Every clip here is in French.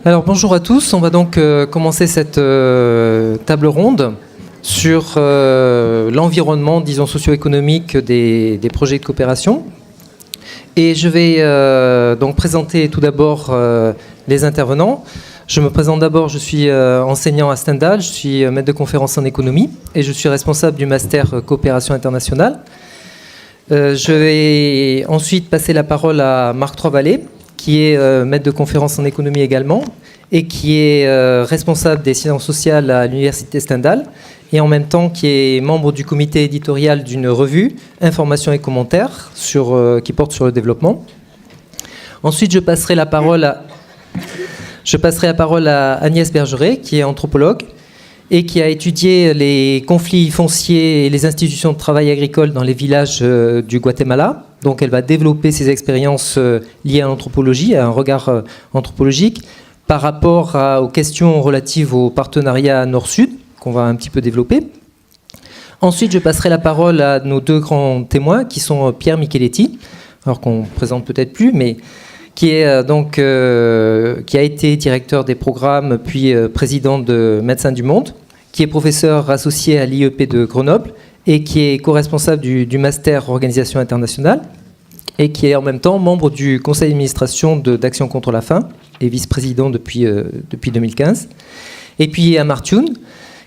Alors bonjour à tous, on va donc commencer cette table ronde sur l'environnement, disons, socio-économique des projets de coopération. Et je vais donc présenter tout d'abord les intervenants. Je me présente d'abord, je suis enseignant à Stendhal, je suis maître de conférence en économie et je suis responsable du master coopération internationale. Je vais ensuite passer la parole à Marc Troisvallée, qui est maître de conférence en économie également, et qui est responsable des sciences sociales à l'université Stendhal, et en même temps qui est membre du comité éditorial d'une revue, Informations et commentaires, qui porte sur le développement. Ensuite, je passerai la parole à Agnès Bergeret, qui est anthropologue, et qui a étudié les conflits fonciers et les institutions de travail agricole dans les villages du Guatemala. Donc elle va développer ses expériences liées à l'anthropologie, à un regard anthropologique, par rapport aux questions relatives au partenariat Nord-Sud, qu'on va un petit peu développer. Ensuite, je passerai la parole à nos deux grands témoins, qui sont Pierre Micheletti, alors qu'on ne présente peut-être plus, mais qui a été directeur des programmes, puis président de Médecins du Monde, qui est professeur associé à l'IEP de Grenoble et qui est co-responsable du master Organisation internationale et qui est en même temps membre du conseil d'administration d'Action contre la faim et vice-président depuis 2015. Et puis Amar Thioune,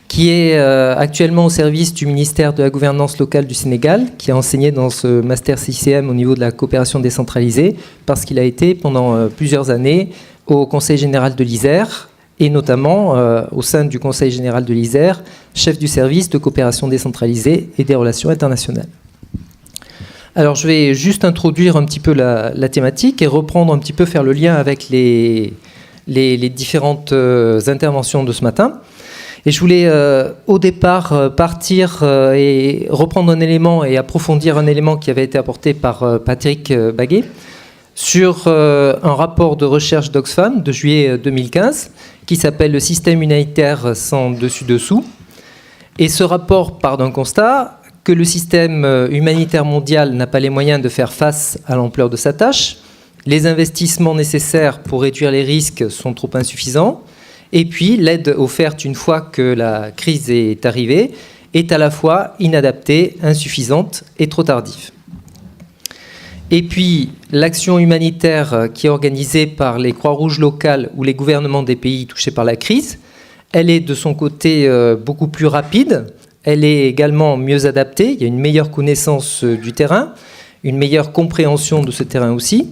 qui est actuellement au service du ministère de la gouvernance locale du Sénégal, qui a enseigné dans ce master CCM au niveau de la coopération décentralisée, parce qu'il a été pendant plusieurs années au Conseil général de l'Isère, et notamment au sein du Conseil général de l'Isère, chef du service de coopération décentralisée et des relations internationales. Alors je vais juste introduire un petit peu la thématique et reprendre un petit peu, faire le lien avec les différentes interventions de ce matin. Et je voulais au départ partir et reprendre un élément et approfondir un élément qui avait été apporté par Patrick Baguet sur un rapport de recherche d'Oxfam de juillet 2015 qui s'appelle « Le système humanitaire sans dessus-dessous ». Et ce rapport part d'un constat que le système humanitaire mondial n'a pas les moyens de faire face à l'ampleur de sa tâche, les investissements nécessaires pour réduire les risques sont trop insuffisants, et puis l'aide offerte une fois que la crise est arrivée est à la fois inadaptée, insuffisante et trop tardive. Et puis, l'action humanitaire qui est organisée par les Croix-Rouges locales ou les gouvernements des pays touchés par la crise, elle est de son côté beaucoup plus rapide, elle est également mieux adaptée, il y a une meilleure connaissance du terrain, une meilleure compréhension de ce terrain aussi.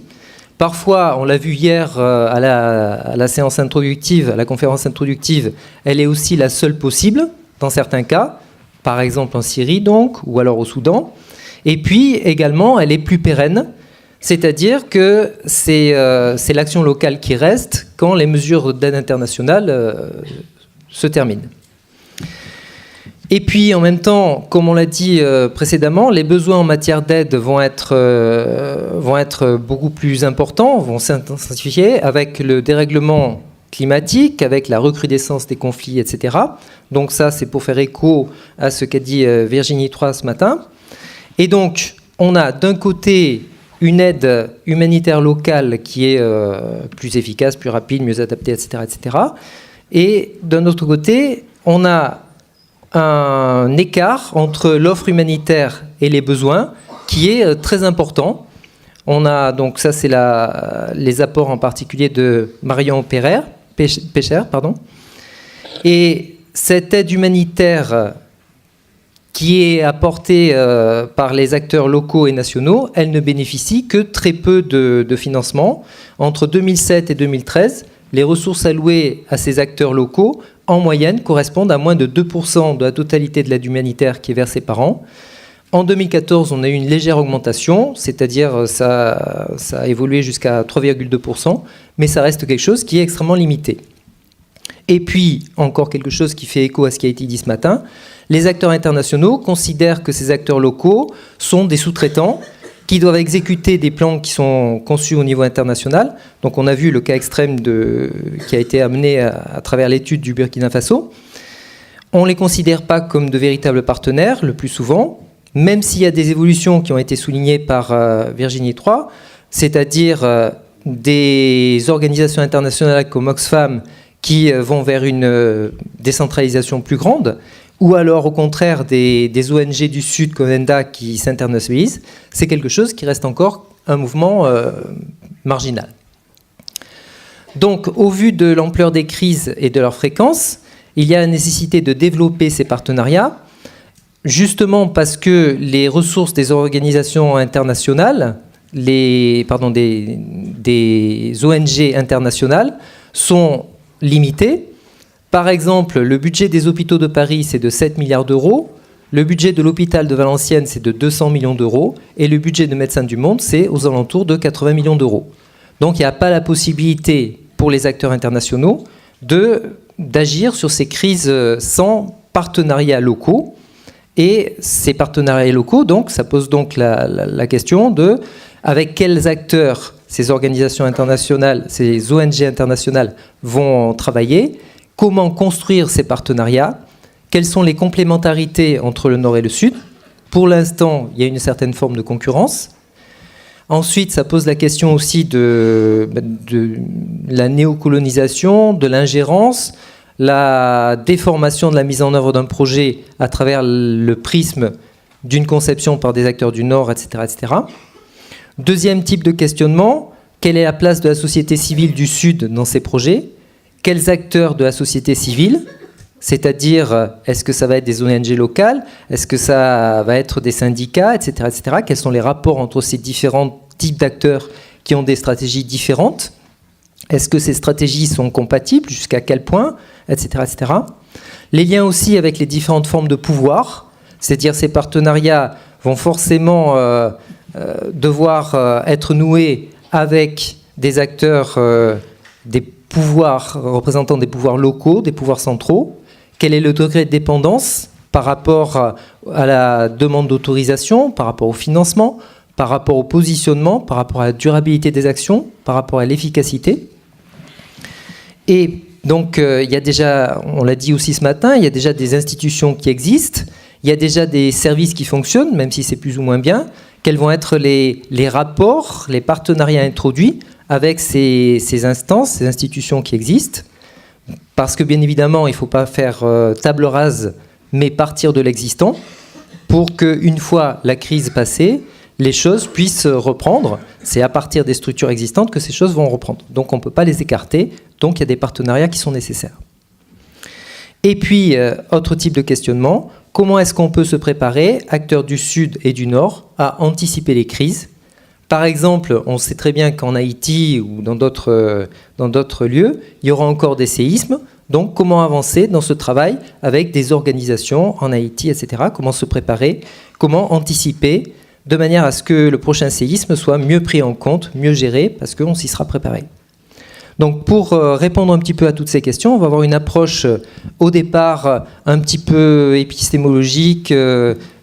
Parfois, on l'a vu hier à la séance introductive, à la conférence introductive, elle est aussi la seule possible dans certains cas, par exemple en Syrie donc, ou alors au Soudan. Et puis également, elle est plus pérenne, c'est-à-dire que c'est l'action locale qui reste quand les mesures d'aide internationale se terminent. Et puis en même temps, comme on l'a dit précédemment, les besoins en matière d'aide vont être beaucoup plus importants, vont s'intensifier avec le dérèglement climatique, avec la recrudescence des conflits, etc. Donc ça, c'est pour faire écho à ce qu'a dit Virginie Troy ce matin. Et donc, on a d'un côté une aide humanitaire locale qui est plus efficace, plus rapide, mieux adaptée, etc., etc. Et d'un autre côté, on a un écart entre l'offre humanitaire et les besoins qui est très important. On a donc, ça c'est les apports en particulier de Marion Pécher. Et cette aide humanitaire qui est apportée par les acteurs locaux et nationaux, elle ne bénéficie que très peu de financement. Entre 2007 et 2013, les ressources allouées à ces acteurs locaux, en moyenne, correspondent à moins de 2% de la totalité de l'aide humanitaire qui est versée par an. En 2014, on a eu une légère augmentation, c'est-à-dire ça a évolué jusqu'à 3,2%, mais ça reste quelque chose qui est extrêmement limité. Et puis, encore quelque chose qui fait écho à ce qui a été dit ce matin, les acteurs internationaux considèrent que ces acteurs locaux sont des sous-traitants qui doivent exécuter des plans qui sont conçus au niveau international. Donc on a vu le cas extrême qui a été amené à travers l'étude du Burkina Faso. On ne les considère pas comme de véritables partenaires, le plus souvent, même s'il y a des évolutions qui ont été soulignées par Virginie Troy, c'est-à-dire des organisations internationales comme Oxfam qui vont vers une décentralisation plus grande, ou alors au contraire des ONG du Sud comme ENDA qui s'internationalisent, c'est quelque chose qui reste encore un mouvement marginal. Donc, au vu de l'ampleur des crises et de leur fréquence, il y a la nécessité de développer ces partenariats, justement parce que les ressources des organisations internationales, des ONG internationales, sont limitées. Par exemple, le budget des hôpitaux de Paris, c'est de 7 milliards d'euros. Le budget de l'hôpital de Valenciennes, c'est de 200 millions d'euros. Et le budget de Médecins du Monde, c'est aux alentours de 80 millions d'euros. Donc, il n'y a pas la possibilité pour les acteurs internationaux d'agir sur ces crises sans partenariats locaux. Et ces partenariats locaux, donc, ça pose donc la question de avec quels acteurs ces organisations internationales, ces ONG internationales vont travailler, comment construire ces partenariats, quelles sont les complémentarités entre le Nord et le Sud. Pour l'instant, il y a une certaine forme de concurrence. Ensuite, ça pose la question aussi de la néocolonisation, de l'ingérence, la déformation de la mise en œuvre d'un projet à travers le prisme d'une conception par des acteurs du Nord, etc., etc. Deuxième type de questionnement, quelle est la place de la société civile du Sud dans ces projets ? Quels acteurs de la société civile ? C'est-à-dire, est-ce que ça va être des ONG locales ? Est-ce que ça va être des syndicats, etc., etc. Quels sont les rapports entre ces différents types d'acteurs qui ont des stratégies différentes ? Est-ce que ces stratégies sont compatibles ? Jusqu'à quel point ? Etc., etc. Les liens aussi avec les différentes formes de pouvoir, c'est-à-dire ces partenariats vont forcément devoir être noués avec des acteurs, des pouvoirs représentant des pouvoirs locaux, des pouvoirs centraux. Quel est le degré de dépendance par rapport à la demande d'autorisation, par rapport au financement, par rapport au positionnement, par rapport à la durabilité des actions, par rapport à l'efficacité. Et donc, il y a déjà, on l'a dit aussi ce matin, il y a déjà des institutions qui existent, il y a déjà des services qui fonctionnent, même si c'est plus ou moins bien. Quels vont être les rapports, les partenariats introduits avec ces instances, ces institutions qui existent ? Parce que bien évidemment, il ne faut pas faire table rase, mais partir de l'existant pour qu'une fois la crise passée, les choses puissent reprendre. C'est à partir des structures existantes que ces choses vont reprendre. Donc on ne peut pas les écarter, donc il y a des partenariats qui sont nécessaires. Et puis, autre type de questionnement, comment est-ce qu'on peut se préparer, acteurs du Sud et du Nord, à anticiper les crises ? Par exemple, on sait très bien qu'en Haïti ou dans d'autres lieux, il y aura encore des séismes. Donc, comment avancer dans ce travail avec des organisations en Haïti, etc. Comment se préparer, comment anticiper de manière à ce que le prochain séisme soit mieux pris en compte, mieux géré, parce qu'on s'y sera préparé. Donc, pour répondre un petit peu à toutes ces questions, on va avoir une approche au départ un petit peu épistémologique,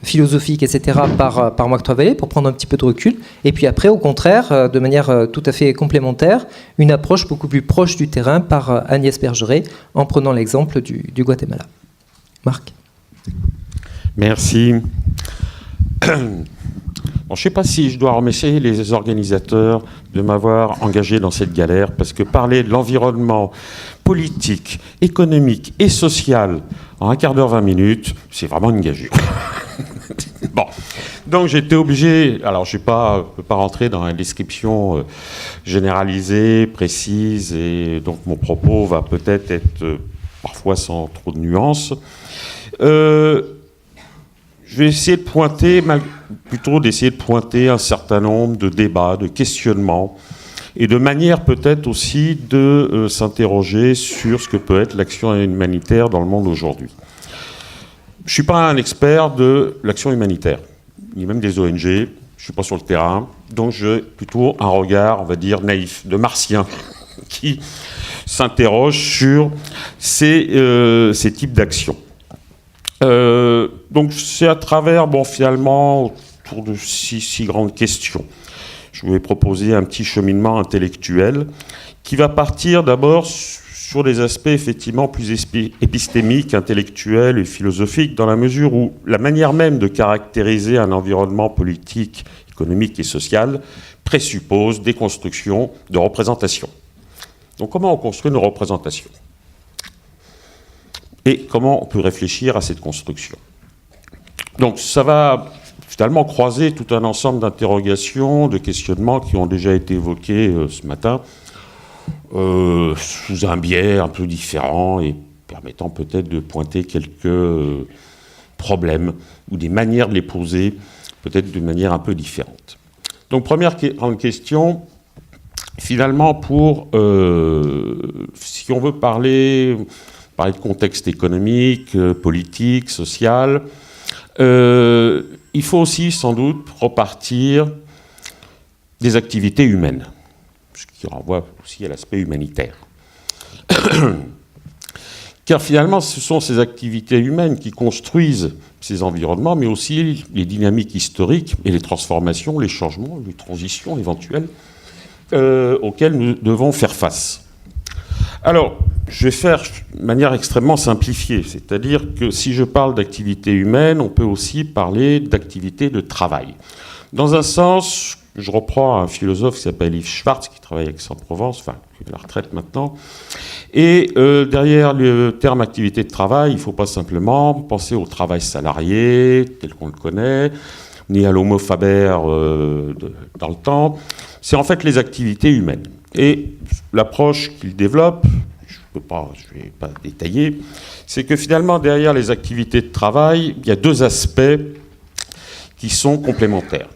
philosophique, etc. par Marc Travaillet pour prendre un petit peu de recul. Et puis après, au contraire, de manière tout à fait complémentaire, une approche beaucoup plus proche du terrain par Agnès Bergeret en prenant l'exemple du Guatemala. Marc. Merci. Bon, je ne sais pas si je dois remercier les organisateurs de m'avoir engagé dans cette galère, parce que parler de l'environnement politique, économique et social en un quart d'heure, 20 minutes, c'est vraiment une gageure. Bon, donc j'étais obligé, alors je ne peux pas rentrer dans la description généralisée, précise, et donc mon propos va peut-être être parfois sans trop de nuances. Je vais essayer de pointer, un certain nombre de débats, de questionnements, et de manière peut-être aussi de s'interroger sur ce que peut être l'action humanitaire dans le monde aujourd'hui. Je ne suis pas un expert de l'action humanitaire, ni même des ONG, je ne suis pas sur le terrain, donc j'ai plutôt un regard, on va dire, naïf, de martien, qui s'interroge sur ces types d'actions. Donc c'est à travers, finalement, autour de six grandes questions. Je vais proposer un petit cheminement intellectuel qui va partir d'abord sur des aspects effectivement plus épistémiques, intellectuels et philosophiques, dans la mesure où la manière même de caractériser un environnement politique, économique et social présuppose des constructions de représentation. Donc comment on construit une représentation? Et comment on peut réfléchir à cette construction? Donc ça va finalement croiser tout un ensemble d'interrogations, de questionnements qui ont déjà été évoqués ce matin, sous un biais un peu différent et permettant peut-être de pointer quelques problèmes ou des manières de les poser, peut-être de manière un peu différente. Donc première grande question, finalement si on veut parler de contexte économique, politique, social, il faut aussi sans doute repartir des activités humaines, ce qui renvoie aussi à l'aspect humanitaire. Car finalement, ce sont ces activités humaines qui construisent ces environnements, mais aussi les dynamiques historiques et les transformations, les changements, les transitions éventuelles auxquelles nous devons faire face. Alors, je vais faire de manière extrêmement simplifiée, c'est-à-dire que si je parle d'activité humaine, on peut aussi parler d'activité de travail. Dans un sens, je reprends un philosophe qui s'appelle Yves Schwartz, qui travaille à Aix-en-Provence, enfin, qui est à la retraite maintenant, et derrière le terme activité de travail, il ne faut pas simplement penser au travail salarié, tel qu'on le connaît, ni à l'homo faber dans le temps, c'est en fait les activités humaines. Et l'approche qu'il développe, je ne vais pas détailler, c'est que finalement, derrière les activités de travail, il y a deux aspects qui sont complémentaires.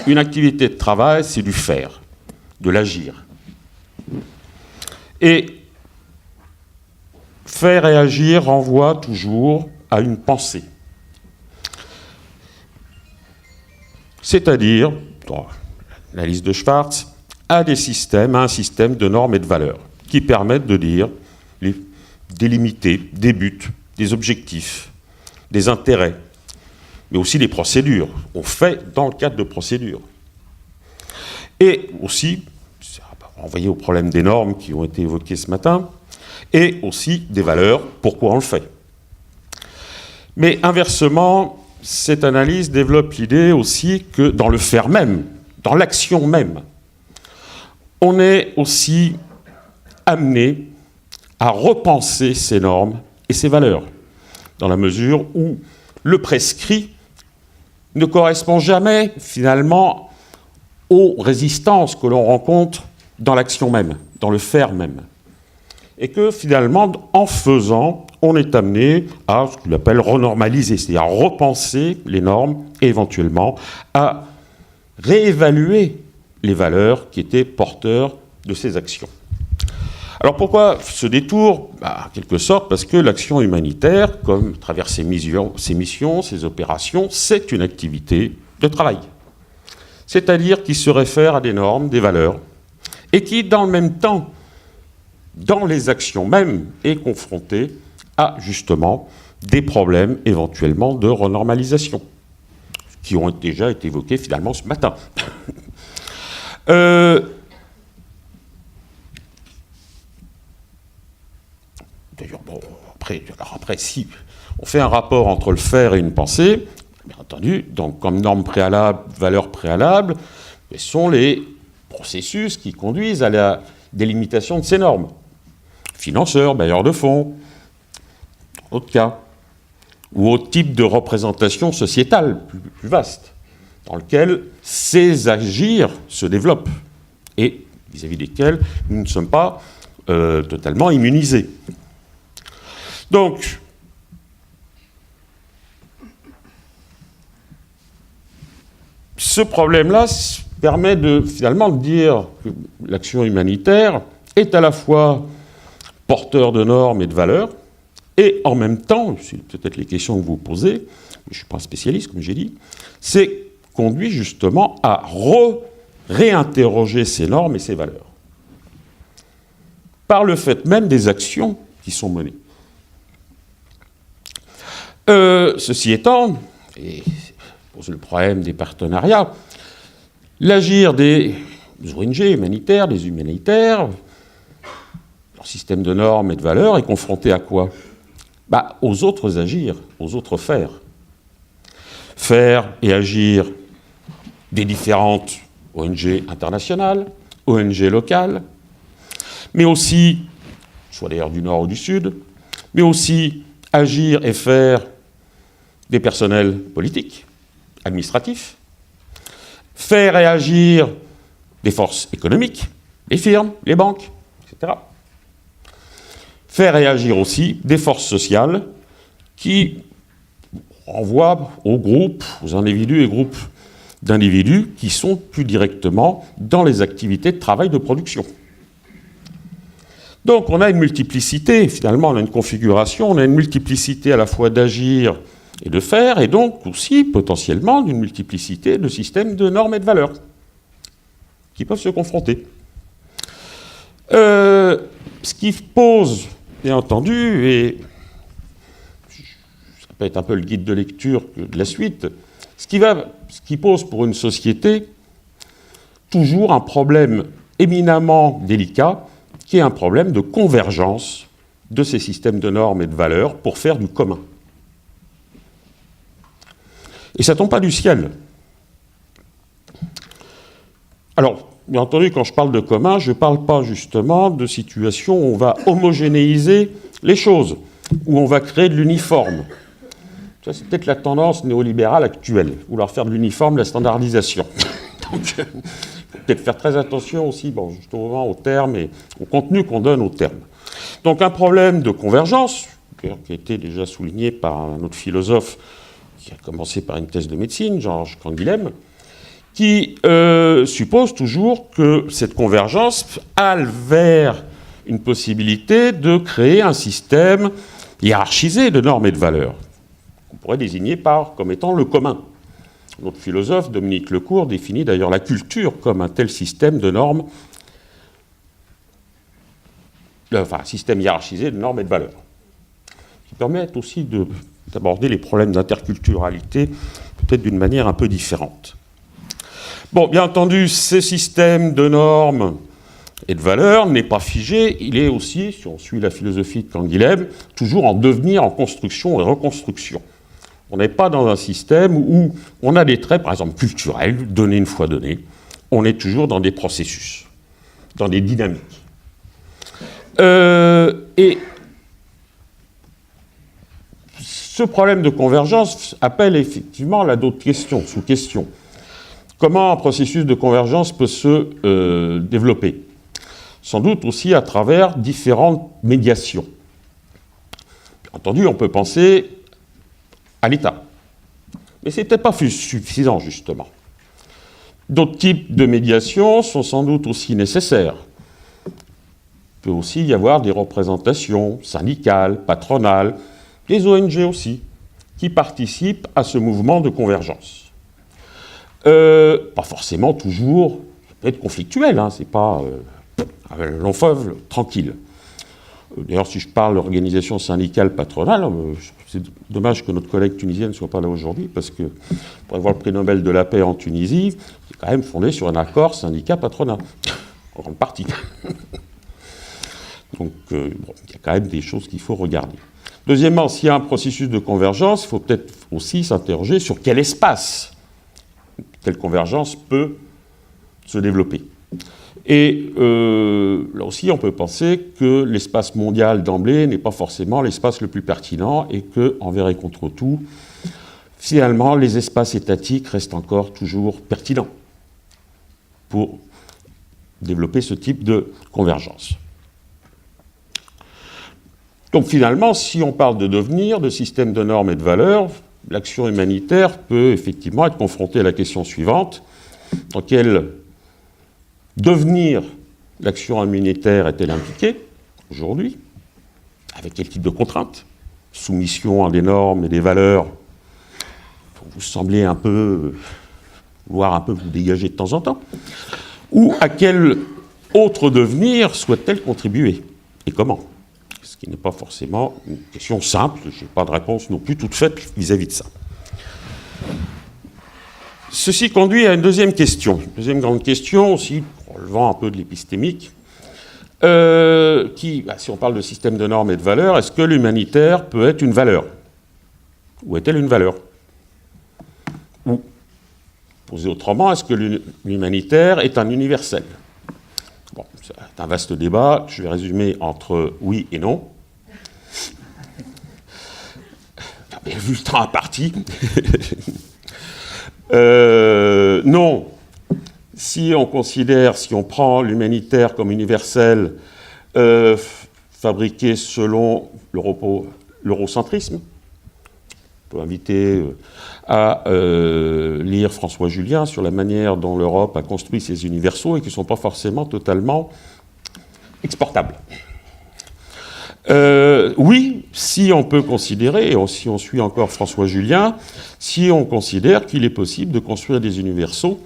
Une activité de travail, c'est du faire, de l'agir. Et faire et agir renvoient toujours à une pensée. C'est-à-dire, dans l'analyse de Schwartz, à un système de normes et de valeurs qui permettent de dire, délimiter des buts, des objectifs, des intérêts, mais aussi des procédures. On fait dans le cadre de procédures. Et aussi, renvoyer au problème des normes qui ont été évoquées ce matin, et aussi des valeurs, pourquoi on le fait. Mais inversement, cette analyse développe l'idée aussi que dans le faire même, dans l'action même, on est aussi amené à repenser ces normes et ces valeurs, dans la mesure où le prescrit ne correspond jamais, finalement, aux résistances que l'on rencontre dans l'action même, dans le faire même. Et que, finalement, en faisant, on est amené à ce qu'on appelle renormaliser, c'est-à-dire à repenser les normes et éventuellement à réévaluer les valeurs qui étaient porteurs de ces actions. Alors pourquoi ce détour ? En quelque sorte parce que l'action humanitaire, comme à travers ses missions, ses opérations, c'est une activité de travail. C'est-à-dire qui se réfère à des normes, des valeurs, et qui, dans le même temps, dans les actions même, est confrontée à, justement, des problèmes éventuellement de renormalisation, qui ont déjà été évoqués finalement ce matin. D'ailleurs, bon, après, si on fait un rapport entre le faire et une pensée, bien entendu, donc comme norme préalable, valeur préalable, ce sont les processus qui conduisent à la délimitation de ces normes. Financeurs, bailleurs de fonds, dans d'autres cas, ou autre type de représentation sociétale plus vaste, dans lequel ces agirs se développent et vis-à-vis desquels nous ne sommes pas totalement immunisés. Donc, ce problème-là permet finalement de dire que l'action humanitaire est à la fois porteur de normes et de valeurs, et en même temps, c'est peut-être les questions que vous posez, mais je ne suis pas un spécialiste, comme j'ai dit, c'est conduit justement à réinterroger ces normes et ces valeurs, par le fait même des actions qui sont menées. Ceci étant, et pose le problème des partenariats, l'agir des ONG humanitaires, des humanitaires, leur système de normes et de valeurs est confronté à quoi ? Aux autres agirs, aux autres faire. Faire et agir des différentes ONG internationales, ONG locales, mais aussi, soit d'ailleurs du Nord ou du Sud, mais aussi agir et faire des personnels politiques, administratifs, faire et agir des forces économiques, les firmes, les banques, etc. Faire et agir aussi des forces sociales qui renvoient aux groupes, aux individus et groupes d'individus qui sont plus directement dans les activités de travail de production. Donc on a une multiplicité, finalement on a une configuration, on a une multiplicité à la fois d'agir et de faire, et donc aussi potentiellement d'une multiplicité de systèmes de normes et de valeurs qui peuvent se confronter. Ce qui pose, bien entendu, et ça peut être un peu le guide de lecture de la suite, ce qui pose pour une société toujours un problème éminemment délicat, qui est un problème de convergence de ces systèmes de normes et de valeurs pour faire du commun. Et ça ne tombe pas du ciel. Alors, bien entendu, quand je parle de commun, je ne parle pas justement de situations où on va homogénéiser les choses, où on va créer de l'uniforme. Ça, c'est peut-être la tendance néolibérale actuelle, vouloir faire de l'uniforme la standardisation. Donc, il faut peut-être faire très attention aussi, justement, aux termes et au contenu qu'on donne aux termes. Donc, un problème de convergence, qui a été déjà souligné par un autre philosophe qui a commencé par une thèse de médecine, Georges Canguilhem, qui suppose toujours que cette convergence aille vers une possibilité de créer un système hiérarchisé de normes et de valeurs, qu'on pourrait désigner comme étant le commun. Notre philosophe, Dominique Lecourt, définit d'ailleurs la culture comme un tel système de normes, un système hiérarchisé de normes et de valeurs, qui permet aussi d'aborder les problèmes d'interculturalité peut-être d'une manière un peu différente. Bon, bien entendu, ce système de normes et de valeurs n'est pas figé, il est aussi, si on suit la philosophie de Canguilhem, toujours en devenir, en construction et reconstruction. On n'est pas dans un système où on a des traits, par exemple, culturels, donnés une fois donnés. On est toujours dans des processus, dans des dynamiques. Et ce problème de convergence appelle effectivement là d'autres questions, sous-questions. Comment un processus de convergence peut se développer? Sans doute aussi à travers différentes médiations. Bien entendu, on peut penser à l'État. Mais ce n'est peut-être pas suffisant, justement. D'autres types de médiation sont sans doute aussi nécessaires. Il peut aussi y avoir des représentations syndicales, patronales, des ONG aussi, qui participent à ce mouvement de convergence. Pas forcément toujours, ça peut être conflictuel, hein, c'est pas long fleuve tranquille. D'ailleurs, si je parle d'organisation syndicale patronale, c'est dommage que notre collègue tunisienne ne soit pas là aujourd'hui, parce que pour avoir le prix Nobel de la paix en Tunisie, c'est quand même fondé sur un accord syndicat-patronat, en grande partie. Donc, il y a quand même des choses qu'il faut regarder. Deuxièmement, s'il y a un processus de convergence, il faut peut-être aussi s'interroger sur quel espace telle convergence peut se développer. Et là aussi, on peut penser que l'espace mondial d'emblée n'est pas forcément l'espace le plus pertinent et que, envers et contre tout, finalement, les espaces étatiques restent encore toujours pertinents pour développer ce type de convergence. Donc finalement, si on parle de devenir, de système de normes et de valeurs, l'action humanitaire peut effectivement être confrontée à la question suivante: dans quel devenir l'action humanitaire est-elle impliquée aujourd'hui? Avec quel type de contraintes? Soumission à des normes et des valeurs, vous semblez vouloir un peu vous dégager de temps en temps. Ou à quel autre devenir souhaite-t-elle contribuer? Et comment? Ce qui n'est pas forcément une question simple, je n'ai pas de réponse non plus toute faite vis-à-vis de ça. Ceci conduit à une deuxième question, une deuxième grande question aussi, relevant un peu de l'épistémique, si on parle de système de normes et de valeurs, est-ce que l'humanitaire peut être une valeur? Ou est-elle une valeur? Ou Posé autrement, est-ce que l'humanitaire est un universel? Bon, c'est un vaste débat, je vais résumer entre oui et non. Vu le temps imparti. Non. Si on prend l'humanitaire comme universel, fabriqué selon l'eurocentrisme, on peut inviter à lire François Julien sur la manière dont l'Europe a construit ses universaux et qui ne sont pas forcément totalement exportables. Oui, si on peut considérer, et si on suit encore François Julien, si on considère qu'il est possible de construire des universaux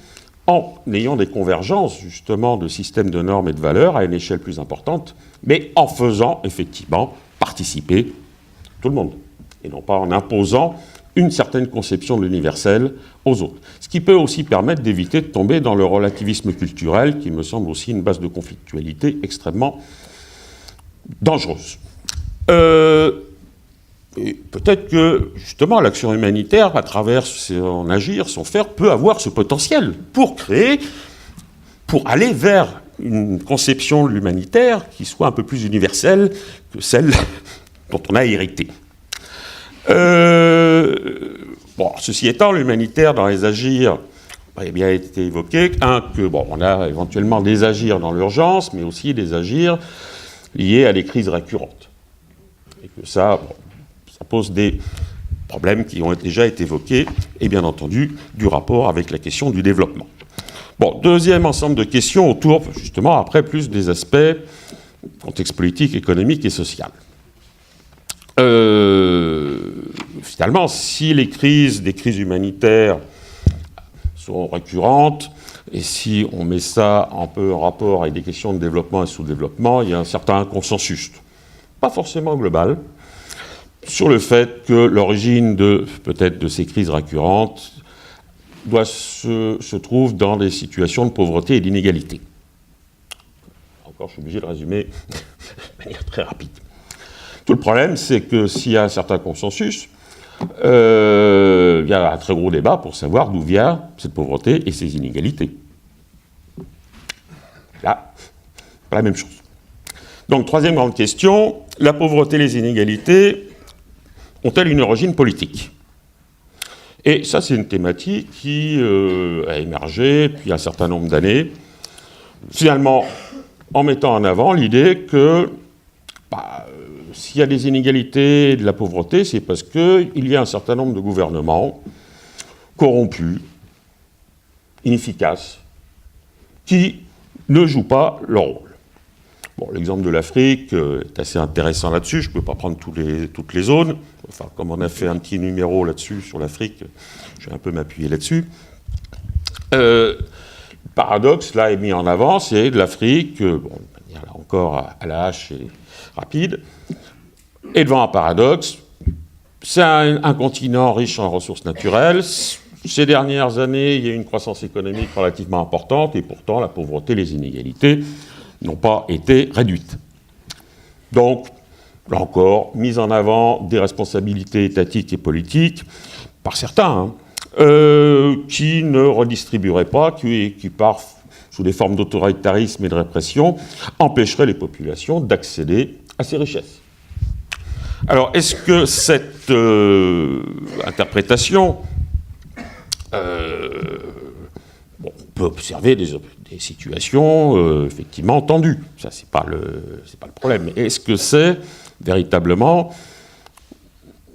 en ayant des convergences, justement, de systèmes de normes et de valeurs à une échelle plus importante, mais en faisant, effectivement, participer tout le monde, et non pas en imposant une certaine conception de l'universel aux autres. Ce qui peut aussi permettre d'éviter de tomber dans le relativisme culturel, qui me semble aussi une base de conflictualité extrêmement dangereuse. Et peut-être que, justement, l'action humanitaire, à travers son agir, son faire, peut avoir ce potentiel pour créer, pour aller vers une conception de l'humanitaire qui soit un peu plus universelle que celle dont on a hérité. Bon, ceci étant, l'humanitaire dans les agirs a bien été évoqué. On a éventuellement des agirs dans l'urgence, mais aussi des agirs liés à des crises récurrentes. Et que ça pose des problèmes qui ont déjà été évoqués, et bien entendu, du rapport avec la question du développement. Bon, deuxième ensemble de questions autour, justement, après, plus des aspects contexte politique, économique et social. Finalement, si des crises humanitaires sont récurrentes, et si on met ça un peu en rapport avec des questions de développement et sous-développement, il y a un certain consensus, pas forcément global, sur le fait que l'origine peut-être de ces crises récurrentes se trouve dans des situations de pauvreté et d'inégalité. Encore, je suis obligé de résumer de manière très rapide. Tout le problème, c'est que s'il y a un certain consensus, il y a un très gros débat pour savoir d'où vient cette pauvreté et ces inégalités. Là, pas la même chose. Donc, troisième grande question, la pauvreté et les inégalités ont-elles une origine politique? Et ça, c'est une thématique qui a émergé depuis un certain nombre d'années, finalement en mettant en avant l'idée que s'il y a des inégalités et de la pauvreté, c'est parce qu'il y a un certain nombre de gouvernements corrompus, inefficaces, qui ne jouent pas leur rôle. Bon, l'exemple de l'Afrique est assez intéressant là-dessus. Je ne peux pas prendre toutes les zones. Enfin, comme on a fait un petit numéro là-dessus sur l'Afrique, je vais un peu m'appuyer là-dessus. Le paradoxe, là, est mis en avant, c'est de l'Afrique, de manière là encore à la hache et rapide, et devant un paradoxe, c'est un continent riche en ressources naturelles. Ces dernières années, il y a eu une croissance économique relativement importante, et pourtant la pauvreté et les inégalités n'ont pas été réduites. Donc, là encore, mise en avant des responsabilités étatiques et politiques, par certains, qui ne redistribueraient pas, qui par sous des formes d'autoritarisme et de répression, empêcheraient les populations d'accéder à ces richesses. Alors, est-ce que cette interprétation... on peut observer des situations effectivement tendues. Ça, c'est pas le problème. Mais est-ce que c'est véritablement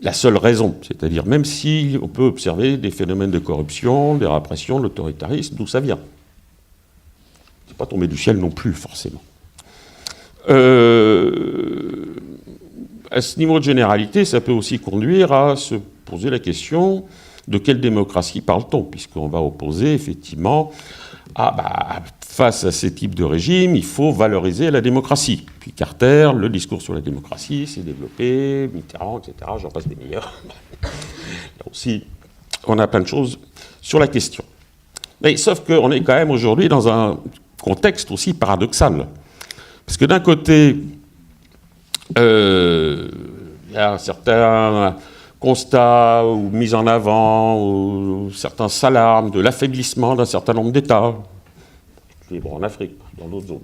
la seule raison? C'est-à-dire, même si on peut observer des phénomènes de corruption, des répressions, de l'autoritarisme, d'où ça vient? C'est pas tombé du ciel non plus, forcément. À ce niveau de généralité, ça peut aussi conduire à se poser la question de quelle démocratie parle-t-on, puisqu'on va opposer effectivement face à ces types de régimes, il faut valoriser la démocratie. Puis Carter, le discours sur la démocratie s'est développé, Mitterrand, etc., j'en passe des meilleurs. Là aussi, on a plein de choses sur la question. Mais sauf qu'on est quand même aujourd'hui dans un contexte aussi paradoxal. Parce que d'un côté, il y a un certain constat ou mise en avant, ou certains alarmes de l'affaiblissement d'un certain nombre d'États, en Afrique, dans d'autres zones.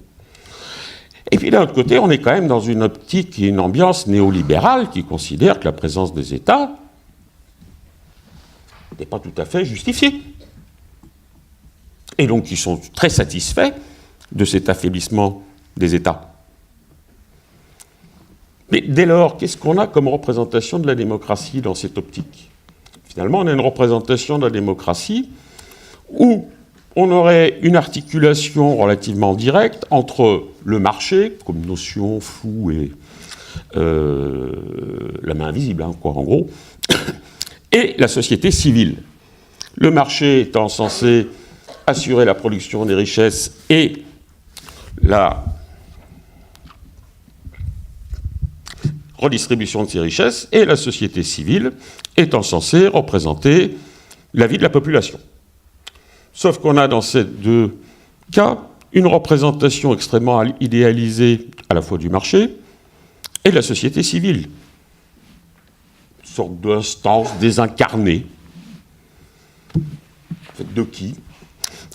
Et puis d'un autre côté, on est quand même dans une optique et une ambiance néolibérale qui considère que la présence des États n'est pas tout à fait justifiée. Et donc ils sont très satisfaits de cet affaiblissement des États. Mais dès lors, qu'est-ce qu'on a comme représentation de la démocratie dans cette optique? Finalement, on a une représentation de la démocratie où on aurait une articulation relativement directe entre le marché, comme notion floue et la main invisible, hein, quoi, en gros, et la société civile. Le marché étant censé assurer la production des richesses et la redistribution de ces richesses, et la société civile étant censée représenter la vie de la population. Sauf qu'on a dans ces deux cas une représentation extrêmement idéalisée à la fois du marché et de la société civile. Une sorte d'instance désincarnée. De qui?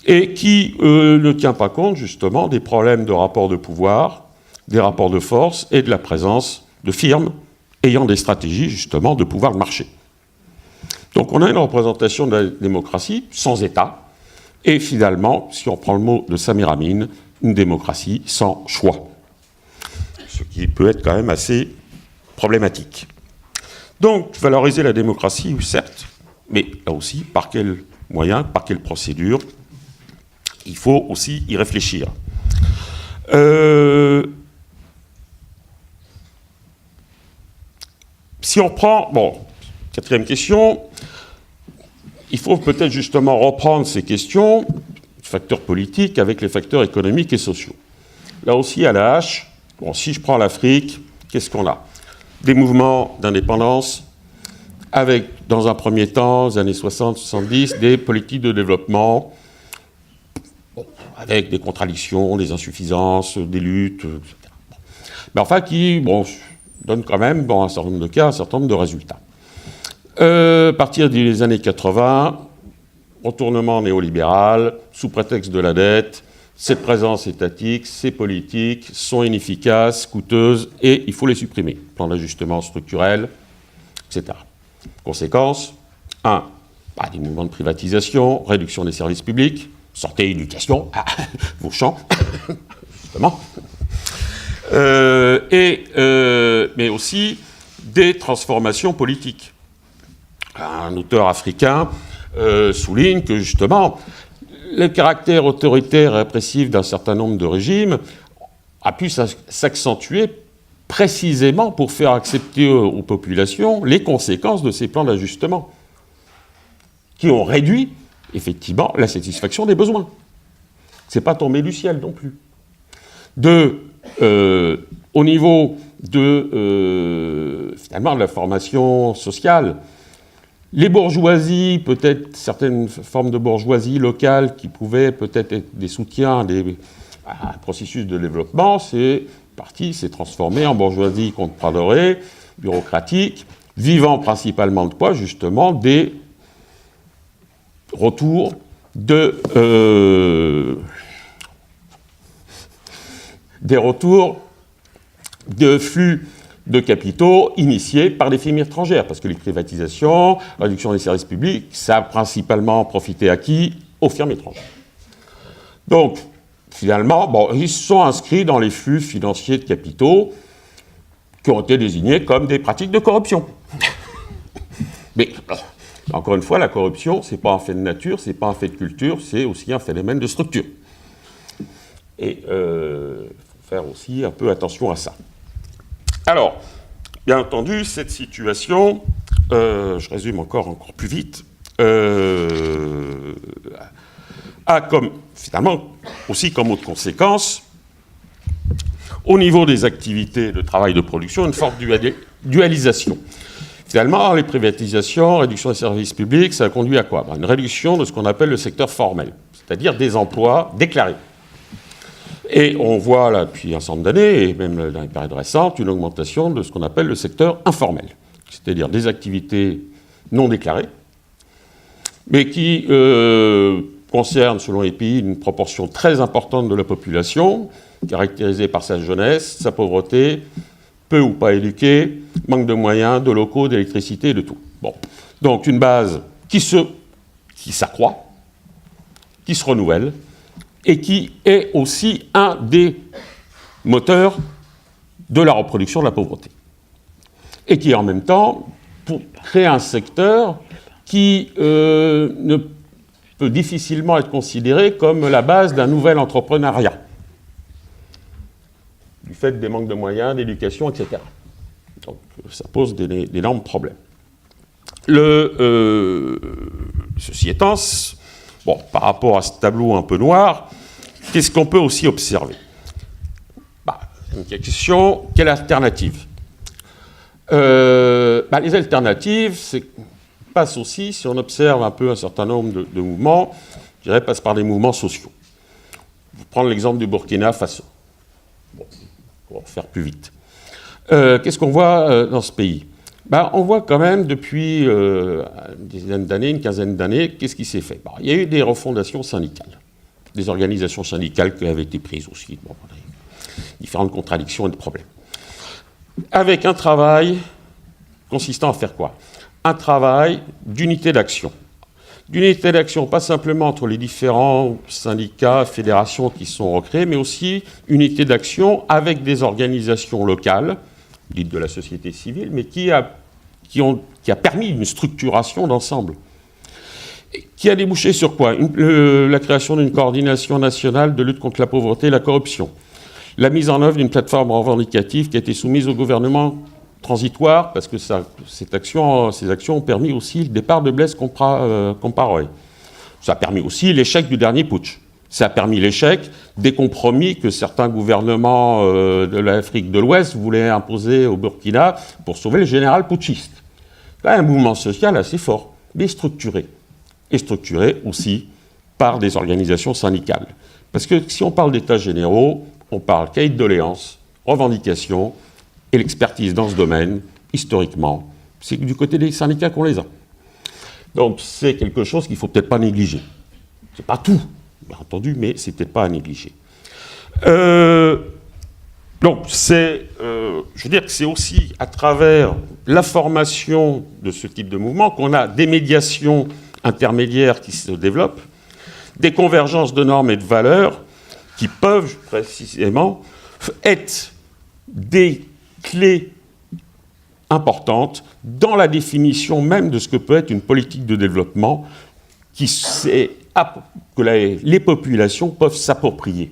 Et qui ne tient pas compte justement des problèmes de rapport de pouvoir, des rapports de force et de la présence de firmes ayant des stratégies justement de pouvoir de marché. Donc on a une représentation de la démocratie sans État, et finalement, si on prend le mot de Samir Amin, une démocratie sans choix. Ce qui peut être quand même assez problématique. Donc, valoriser la démocratie, certes, mais là aussi, par quels moyens, par quelle procédure, il faut aussi y réfléchir. Si on prend, bon, quatrième question, il faut peut-être justement reprendre ces questions, facteurs politiques, avec les facteurs économiques et sociaux. Là aussi, à la hache, bon, si je prends l'Afrique, qu'est-ce qu'on a? Des mouvements d'indépendance, avec, dans un premier temps, les années 60-70, des politiques de développement, avec des contradictions, des insuffisances, des luttes, etc. Mais enfin, qui donnent quand même, dans un certain nombre de cas, un certain nombre de résultats. À partir des années 80, retournement néolibéral, sous prétexte de la dette, cette présence étatique, ces politiques sont inefficaces, coûteuses, et il faut les supprimer. Plan d'ajustement structurel, etc. Conséquence, des mouvements de privatisation, réduction des services publics, santé, éducation, vos champs, justement, mais aussi des transformations politiques. Un auteur africain souligne que justement, le caractère autoritaire et répressif d'un certain nombre de régimes a pu s'accentuer précisément pour faire accepter aux populations les conséquences de ces plans d'ajustement, qui ont réduit, effectivement, la satisfaction des besoins. Ce n'est pas tombé du ciel non plus. Au niveau finalement, de la formation sociale, les bourgeoisies, peut-être certaines formes de bourgeoisie locale qui pouvaient peut-être être des soutiens à un processus de développement, c'est transformé en bourgeoisie contradorée, bureaucratique, vivant principalement de quoi, justement, des retours de flux de capitaux initiés par des firmes étrangères, parce que les privatisations, la réduction des services publics, ça a principalement profité à qui? Aux firmes étrangères. Donc, finalement, ils se sont inscrits dans les flux financiers de capitaux qui ont été désignés comme des pratiques de corruption. Mais, encore une fois, la corruption, ce n'est pas un fait de nature, ce n'est pas un fait de culture, c'est aussi un phénomène de structure. Et il faut faire aussi un peu attention à ça. Alors, bien entendu, cette situation, je résume encore plus vite, a comme, finalement, aussi comme autre conséquence, au niveau des activités de travail de production, une forte dualisation. Finalement, les privatisations, réduction des services publics, ça a conduit à quoi? Une réduction de ce qu'on appelle le secteur formel, c'est-à-dire des emplois déclarés. Et on voit là, depuis un certain nombre d'années, et même dans les périodes récentes, une augmentation de ce qu'on appelle le secteur informel, c'est-à-dire des activités non déclarées, mais qui concernent, selon les pays, une proportion très importante de la population, caractérisée par sa jeunesse, sa pauvreté, peu ou pas éduquée, manque de moyens, de locaux, d'électricité, de tout. Bon. Donc une base qui s'accroît, qui se renouvelle, et qui est aussi un des moteurs de la reproduction de la pauvreté. Et qui, en même temps, pour créer un secteur qui ne peut difficilement être considéré comme la base d'un nouvel entrepreneuriat, du fait des manques de moyens, d'éducation, etc. Donc ça pose d'énormes problèmes. Ceci étant, bon, par rapport à ce tableau un peu noir, qu'est-ce qu'on peut aussi observer? Une question, quelle alternative? Les alternatives passent aussi, si on observe un peu un certain nombre de mouvements, je dirais, passent par des mouvements sociaux. Je vais prendre l'exemple du Burkina Faso. Bon, pour faire plus vite. Qu'est-ce qu'on voit dans ce pays? On voit quand même depuis une dizaine d'années, une quinzaine d'années, qu'est-ce qui s'est fait? Il y a eu des refondations syndicales, des organisations syndicales qui avaient été prises aussi. Bon, différentes contradictions et de problèmes. Avec un travail consistant à faire quoi? Un travail d'unité d'action. D'unité d'action, pas simplement entre les différents syndicats, fédérations qui sont recréés, mais aussi unité d'action avec des organisations locales, dites de la société civile, mais qui a permis une structuration d'ensemble. Qui a débouché sur quoi? La création d'une coordination nationale de lutte contre la pauvreté et la corruption. La mise en œuvre d'une plateforme revendicative qui a été soumise au gouvernement transitoire, parce que ces actions ont permis aussi le départ de Blaise Compaoré. Ça a permis aussi l'échec du dernier putsch. Ça a permis l'échec des compromis que certains gouvernements de l'Afrique de l'Ouest voulaient imposer au Burkina pour sauver le général putschiste. Là, un mouvement social assez fort, mais structuré. Et structuré aussi par des organisations syndicales. Parce que si on parle d'états généraux, on parle cahier de doléances, revendications, et l'expertise dans ce domaine, historiquement, c'est du côté des syndicats qu'on les a. Donc c'est quelque chose qu'il ne faut peut-être pas négliger. C'est pas tout, bien entendu, mais c'est peut-être pas à négliger. Donc je veux dire que c'est aussi à travers la formation de ce type de mouvement qu'on a des médiations intermédiaires qui se développent, des convergences de normes et de valeurs qui peuvent précisément être des clés importantes dans la définition même de ce que peut être une politique de développement que les populations peuvent s'approprier,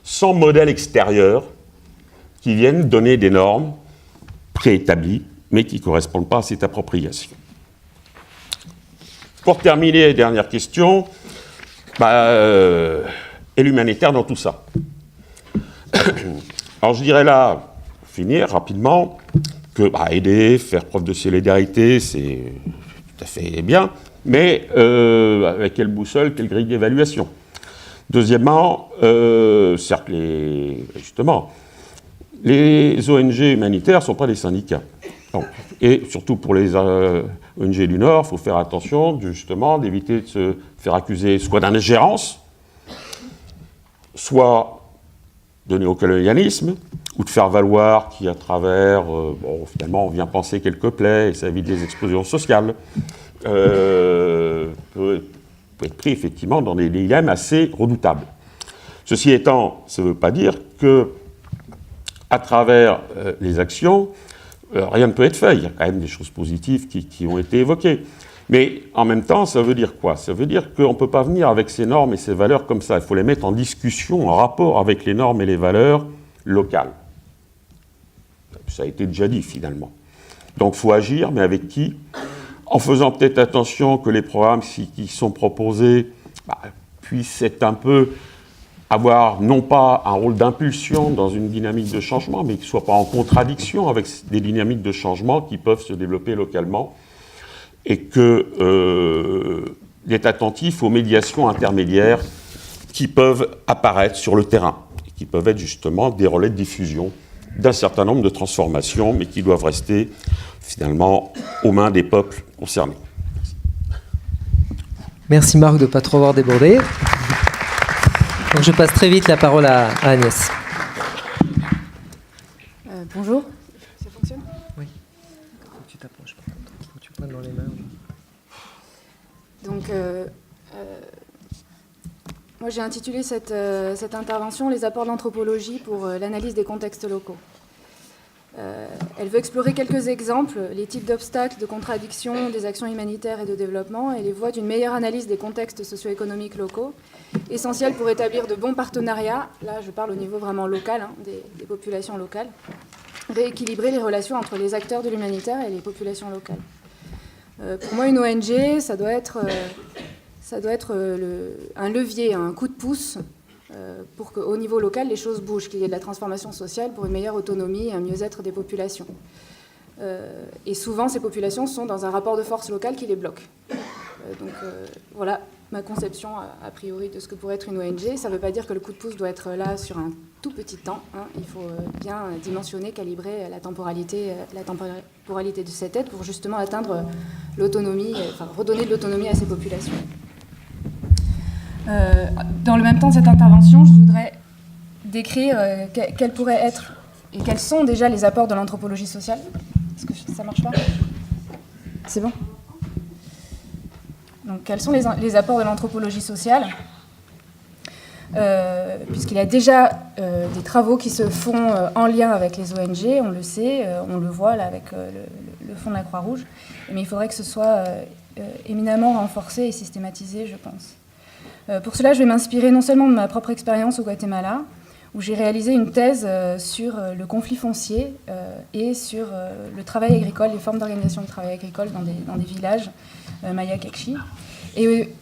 sans modèle extérieur qui viennent donner des normes préétablies, mais qui ne correspondent pas à cette appropriation. Pour terminer, dernière question, et l'humanitaire dans tout ça. Alors je dirais là, pour finir rapidement, que aider, faire preuve de solidarité, c'est tout à fait bien, mais avec quelle boussole, quelle grille d'évaluation? Deuxièmement, certes, justement, les ONG humanitaires ne sont pas des syndicats. Donc, et surtout pour les ONG du Nord, il faut faire attention justement d'éviter de se faire accuser soit d'ingérence, soit de néocolonialisme, ou de faire valoir qu'à travers, finalement, on vient penser quelques plaies et ça évite des explosions sociales, peut être pris effectivement dans des dilemmes assez redoutables. Ceci étant, ça ne veut pas dire que, à travers les actions, rien ne peut être fait. Il y a quand même des choses positives qui ont été évoquées. Mais en même temps, ça veut dire quoi? Ça veut dire qu'on ne peut pas venir avec ces normes et ces valeurs comme ça. Il faut les mettre en discussion, en rapport avec les normes et les valeurs locales. Ça a été déjà dit, finalement. Donc, il faut agir, mais avec qui? En faisant peut-être attention que les programmes qui sont proposés puissent être un peu avoir non pas un rôle d'impulsion dans une dynamique de changement, mais qu'ils ne soient pas en contradiction avec des dynamiques de changement qui peuvent se développer localement, et d'être attentif aux médiations intermédiaires qui peuvent apparaître sur le terrain, et qui peuvent être justement des relais de diffusion d'un certain nombre de transformations, mais qui doivent rester finalement aux mains des peuples concernés. Merci Marc de ne pas trop avoir débordé. Donc je passe très vite la parole à Agnès. Bonjour. Ça fonctionne ? Oui. Faut que tu t'approches, par contre. Faut que tu prennes dans les mains. Donc, moi j'ai intitulé cette intervention « Les apports de l'anthropologie pour l'analyse des contextes locaux ». Elle veut explorer quelques exemples, les types d'obstacles, de contradictions, des actions humanitaires et de développement et les voies d'une meilleure analyse des contextes socio-économiques locaux, essentiels pour établir de bons partenariats, là je parle au niveau vraiment local, hein, des populations locales, rééquilibrer les relations entre les acteurs de l'humanitaire et les populations locales. Pour moi, une ONG, ça doit être un levier, un coup de pouce pour qu'au niveau local, les choses bougent, qu'il y ait de la transformation sociale pour une meilleure autonomie et un mieux-être des populations. Et souvent, ces populations sont dans un rapport de force local qui les bloque. Voilà ma conception, a priori, de ce que pourrait être une ONG. Ça ne veut pas dire que le coup de pouce doit être là sur un tout petit temps. Hein. Il faut bien dimensionner, calibrer la temporalité de cette aide pour justement atteindre l'autonomie, enfin redonner de l'autonomie à ces populations. Dans le même temps de cette intervention, je voudrais décrire quels pourraient être et quels sont déjà les apports de l'anthropologie sociale. Est-ce que ça marche pas ? C'est bon ? Donc, quels sont les apports de l'anthropologie sociale ? Puisqu'il y a déjà des travaux qui se font en lien avec les ONG, on le sait, on le voit là avec le Fonds de la Croix-Rouge, mais il faudrait que ce soit éminemment renforcé et systématisé, je pense. Pour cela, je vais m'inspirer non seulement de ma propre expérience au Guatemala, où j'ai réalisé une thèse sur le conflit foncier et sur le travail agricole, les formes d'organisation de travail agricole dans des villages Maya Kekchi, et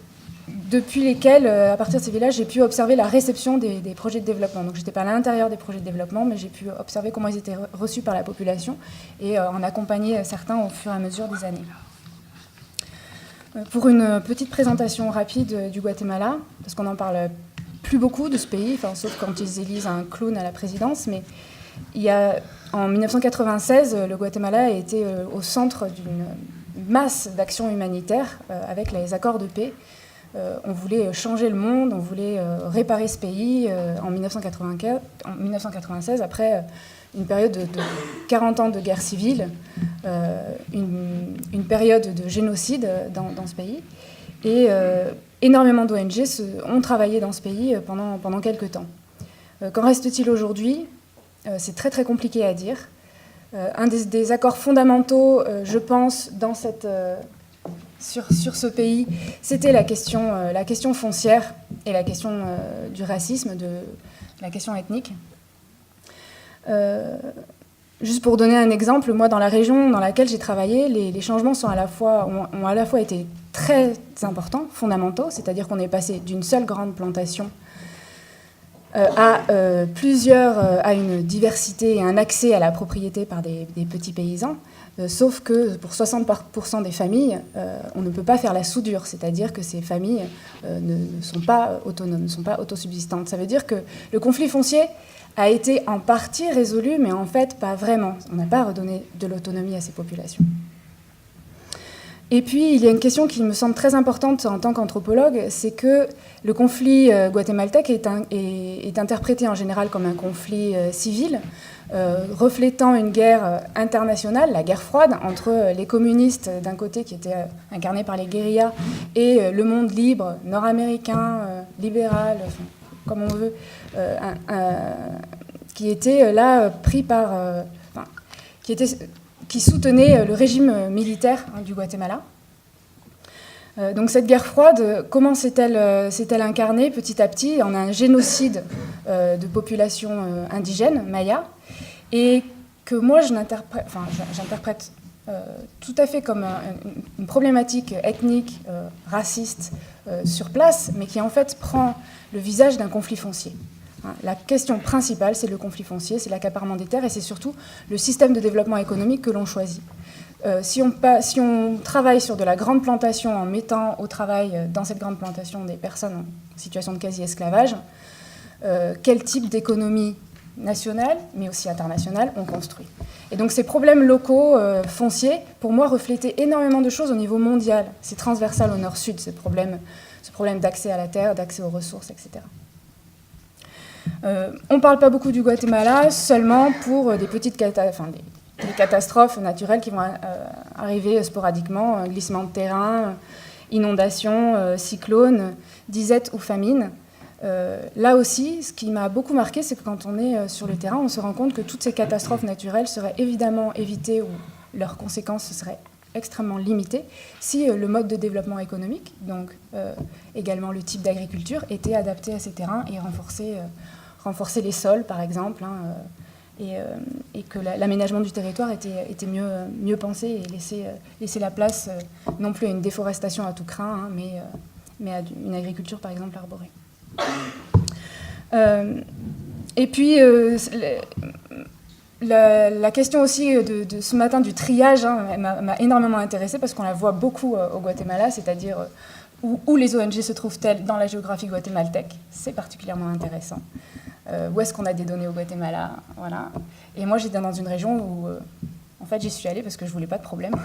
depuis lesquels, à partir de ces villages, j'ai pu observer la réception des projets de développement. Donc je n'étais pas à l'intérieur des projets de développement, mais j'ai pu observer comment ils étaient reçus par la population et en accompagner certains au fur et à mesure des années. Pour une petite présentation rapide du Guatemala, parce qu'on n'en parle plus beaucoup de ce pays, enfin, sauf quand ils élisent un clown à la présidence, mais en 1996, le Guatemala a été au centre d'une masse d'actions humanitaires avec les accords de paix. On voulait changer le monde, on voulait réparer ce pays en 1996, après une période de 40 ans de guerre civile, une période de génocide dans ce pays. Et énormément d'ONG ont travaillé dans ce pays pendant quelques temps. Qu'en reste-t-il aujourd'hui ? C'est très très compliqué à dire. Un des accords fondamentaux, je pense, sur ce pays, c'était la question foncière et la question du racisme, la question ethnique. Juste pour donner un exemple, moi, dans la région dans laquelle j'ai travaillé, les changements ont à la fois été très importants, fondamentaux, c'est-à-dire qu'on est passé d'une seule grande plantation à une diversité et un accès à la propriété par des petits paysans, sauf que pour 60% des familles, on ne peut pas faire la soudure, c'est-à-dire que ces familles ne sont pas autonomes, ne sont pas autosubsistantes. Ça veut dire que le conflit foncier a été en partie résolu, mais en fait pas vraiment. On n'a pas redonné de l'autonomie à ces populations. Et puis, il y a une question qui me semble très importante en tant qu'anthropologue, c'est que le conflit guatémaltèque est interprété en général comme un conflit civil, reflétant une guerre internationale, la guerre froide, entre les communistes d'un côté qui étaient incarnés par les guérillas et le monde libre, nord-américain, libéral, enfin, comme on veut, qui était là pris par... qui soutenait le régime militaire du Guatemala. Donc cette guerre froide, comment s'est-elle incarnée petit à petit en un génocide de populations indigènes, mayas, et que moi j'interprète tout à fait comme une problématique ethnique, raciste sur place, mais qui en fait prend le visage d'un conflit foncier. La question principale, c'est le conflit foncier, c'est l'accaparement des terres et c'est surtout le système de développement économique que l'on choisit. Si on travaille sur de la grande plantation en mettant au travail dans cette grande plantation des personnes en situation de quasi-esclavage, quel type d'économie nationales, mais aussi internationales, ont construit. Et donc ces problèmes locaux, fonciers, pour moi, reflétaient énormément de choses au niveau mondial. C'est transversal au nord-sud, ce problème d'accès à la terre, d'accès aux ressources, etc. On ne parle pas beaucoup du Guatemala, seulement pour des petites des catastrophes naturelles qui vont arriver sporadiquement, glissement de terrain, inondations, cyclones, disette ou famine. Là aussi, ce qui m'a beaucoup marqué, c'est que quand on est sur le terrain, on se rend compte que toutes ces catastrophes naturelles seraient évidemment évitées ou leurs conséquences seraient extrêmement limitées si le mode de développement économique, donc également le type d'agriculture, était adapté à ces terrains et renforcer les sols, par exemple, et que l'aménagement du territoire était mieux pensé et laisser la place non plus à une déforestation à tout crin, mais à une agriculture, par exemple, arborée. Et puis, la question aussi de ce matin du triage m'a énormément intéressée parce qu'on la voit beaucoup au Guatemala, c'est-à-dire où les ONG se trouvent-elles dans la géographie guatémaltèque. C'est particulièrement intéressant. Où est-ce qu'on a des données au Guatemala, voilà. Et moi, j'étais dans une région où, en fait, j'y suis allée parce que je voulais pas de problème.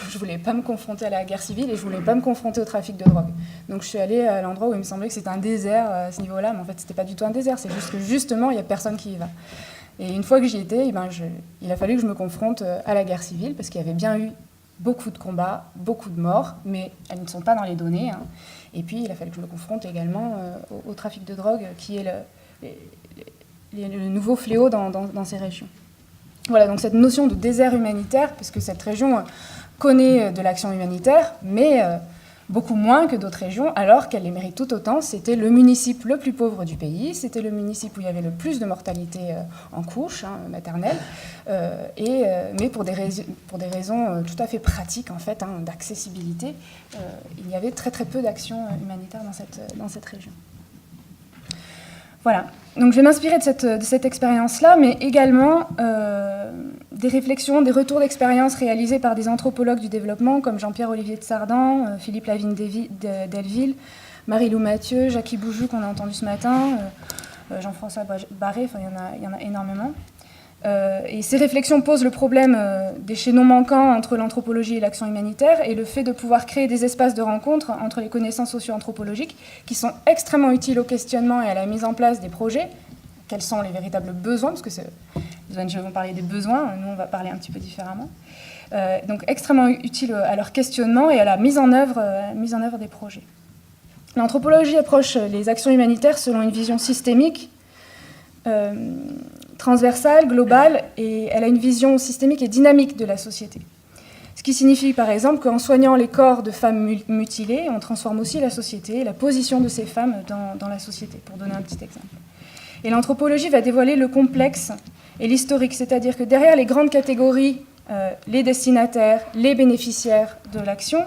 Je voulais pas me confronter à la guerre civile et je voulais pas me confronter au trafic de drogue. Donc, je suis allée à l'endroit où il me semblait que c'était un désert à ce niveau-là, mais en fait, c'était pas du tout un désert. C'est juste que justement, il y a personne qui y va. Et une fois que j'y étais, il a fallu que je me confronte à la guerre civile parce qu'il y avait bien eu beaucoup de combats, beaucoup de morts, mais elles ne sont pas dans les données. Et puis, il a fallu que je me confronte également au trafic de drogue, qui est le nouveau fléau dans ces régions. Voilà, donc cette notion de désert humanitaire, puisque cette région connaît de l'action humanitaire, mais beaucoup moins que d'autres régions, alors qu'elle les mérite tout autant. C'était le municipe le plus pauvre du pays, c'était le municipe où il y avait le plus de mortalité en couche maternelle, mais pour des raisons tout à fait pratiques, en fait, d'accessibilité, il y avait très très peu d'action humanitaire dans cette région. Voilà, donc je vais m'inspirer de cette expérience-là, mais également des réflexions, des retours d'expérience réalisés par des anthropologues du développement comme Jean-Pierre-Olivier de Sardan, Philippe Lavigne Delville, Marie-Lou Mathieu, Jackie Boujou qu'on a entendu ce matin, Jean-François Barré, enfin il y en a énormément. Et ces réflexions posent le problème des chaînons manquants entre l'anthropologie et l'action humanitaire et le fait de pouvoir créer des espaces de rencontre entre les connaissances socio-anthropologiques qui sont extrêmement utiles au questionnement et à la mise en place des projets. Quels sont les véritables besoins, parce que les ONG vont parler des besoins, nous on va parler un petit peu différemment. Donc extrêmement utiles à leur questionnement et à la mise en œuvre des projets. L'anthropologie approche les actions humanitaires selon une vision systémique, transversale, globale, et elle a une vision systémique et dynamique de la société. Ce qui signifie par exemple qu'en soignant les corps de femmes mutilées, on transforme aussi la société, la position de ces femmes dans la société, pour donner un petit exemple. Et l'anthropologie va dévoiler le complexe et l'historique, c'est-à-dire que derrière les grandes catégories, les destinataires, les bénéficiaires de l'action,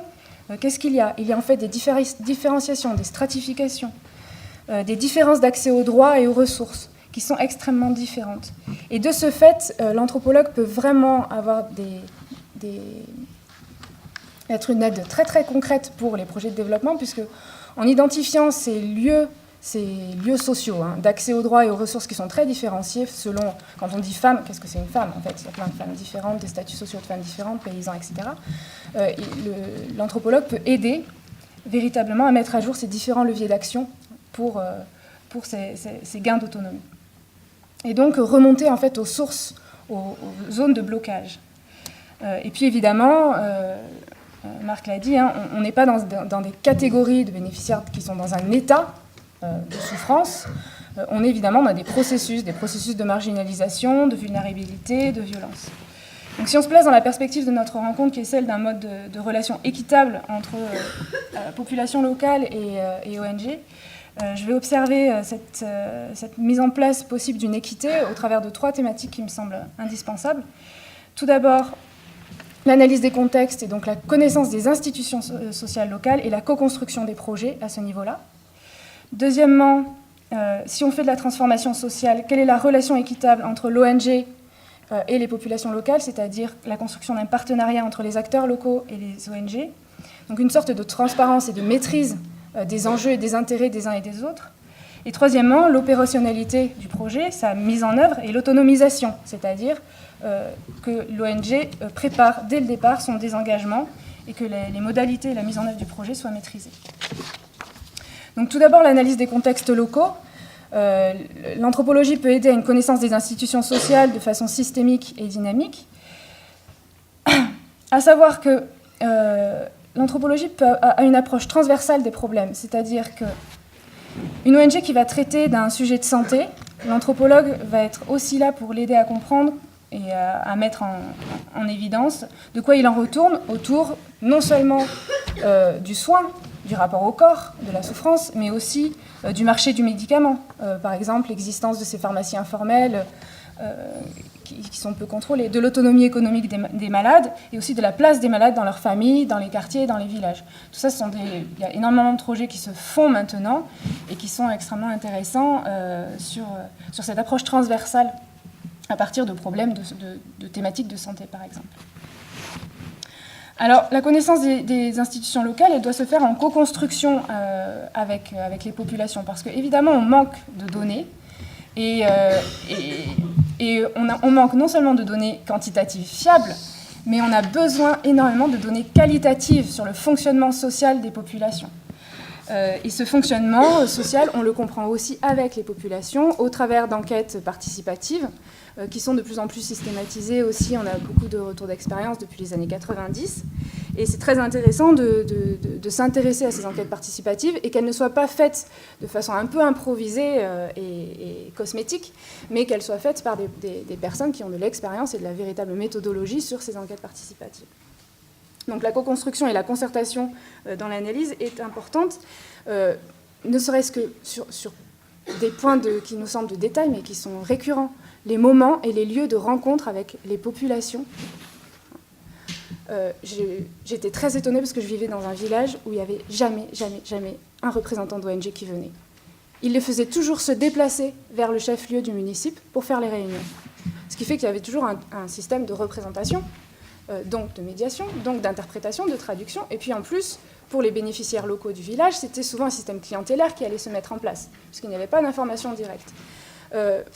qu'est-ce qu'il y a ? Il y a en fait des différenciations, des stratifications, des différences d'accès aux droits et aux ressources, qui sont extrêmement différentes. Et de ce fait, l'anthropologue peut vraiment avoir être une aide très très concrète pour les projets de développement, puisque en identifiant ces lieux sociaux d'accès aux droits et aux ressources qui sont très différenciés selon, quand on dit femme, qu'est-ce que c'est une femme en fait ? Il y a plein de femmes différentes, des statuts sociaux de femmes différentes, paysans, etc. L'anthropologue peut aider véritablement à mettre à jour ces différents leviers d'action pour ces gains d'autonomie. Et donc remonter en fait aux sources, aux zones de blocage. Et puis évidemment, Marc l'a dit, on n'est pas dans des catégories de bénéficiaires qui sont dans un état de souffrance. On est évidemment dans des processus de marginalisation, de vulnérabilité, de violence. Donc si on se place dans la perspective de notre rencontre, qui est celle d'un mode de relation équitable entre population locale et ONG, je vais observer cette mise en place possible d'une équité au travers de 3 thématiques qui me semblent indispensables. Tout d'abord, l'analyse des contextes et donc la connaissance des institutions sociales locales et la co-construction des projets à ce niveau-là. Deuxièmement, si on fait de la transformation sociale, quelle est la relation équitable entre l'ONG et les populations locales, c'est-à-dire la construction d'un partenariat entre les acteurs locaux et les ONG. Donc une sorte de transparence et de maîtrise des enjeux et des intérêts des uns et des autres. Et troisièmement, l'opérationnalité du projet, sa mise en œuvre et l'autonomisation, c'est-à-dire que l'ONG prépare dès le départ son désengagement et que les modalités et la mise en œuvre du projet soient maîtrisées. Donc tout d'abord, l'analyse des contextes locaux. L'anthropologie peut aider à une connaissance des institutions sociales de façon systémique et dynamique. À savoir que l'anthropologie a une approche transversale des problèmes, c'est-à-dire qu'une ONG qui va traiter d'un sujet de santé, l'anthropologue va être aussi là pour l'aider à comprendre et à mettre en évidence de quoi il en retourne autour non seulement du soin, du rapport au corps, de la souffrance, mais aussi du marché du médicament. Par exemple, l'existence de ces pharmacies informelles qui sont peu contrôlées, de l'autonomie économique des malades et aussi de la place des malades dans leurs familles, dans les quartiers, dans les villages. Tout ça, il y a énormément de projets qui se font maintenant et qui sont extrêmement intéressants sur cette approche transversale à partir de problèmes de thématiques de santé, par exemple. Alors, la connaissance des institutions locales, elle doit se faire en co-construction avec les populations, parce qu'évidemment, on manque de données, et on manque non seulement de données quantitatives fiables, mais on a besoin énormément de données qualitatives sur le fonctionnement social des populations. Et ce fonctionnement social, on le comprend aussi avec les populations, au travers d'enquêtes participatives, qui sont de plus en plus systématisées aussi. On a beaucoup de retours d'expérience depuis les années 90. Et c'est très intéressant de s'intéresser à ces enquêtes participatives et qu'elles ne soient pas faites de façon un peu improvisée et cosmétique, mais qu'elles soient faites par des personnes qui ont de l'expérience et de la véritable méthodologie sur ces enquêtes participatives. Donc la co-construction et la concertation dans l'analyse est importante, ne serait-ce que sur des points qui nous semblent de détail, mais qui sont récurrents. Les moments et les lieux de rencontre avec les populations. J'étais très étonnée parce que je vivais dans un village où il n'y avait jamais un représentant d'ONG qui venait. Il les faisait toujours se déplacer vers le chef-lieu du municipe pour faire les réunions. Ce qui fait qu'il y avait toujours un système de représentation, donc de médiation, donc d'interprétation, de traduction. Et puis en plus, pour les bénéficiaires locaux du village, c'était souvent un système clientélaire qui allait se mettre en place, puisqu'il n'y avait pas d'information directe.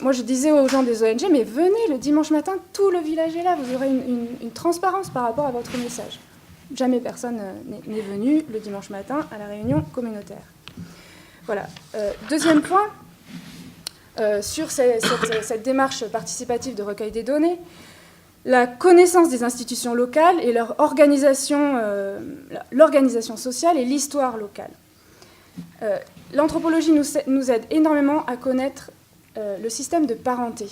Moi, je disais aux gens des ONG, mais venez le dimanche matin, tout le village est là, vous aurez une transparence par rapport à votre message. Jamais personne n'est venu le dimanche matin à la réunion communautaire. Voilà. Deuxième point, sur cette démarche participative de recueil des données, la connaissance des institutions locales et leur organisation, l'organisation sociale et l'histoire locale. L'anthropologie nous aide énormément à connaître le système de parenté.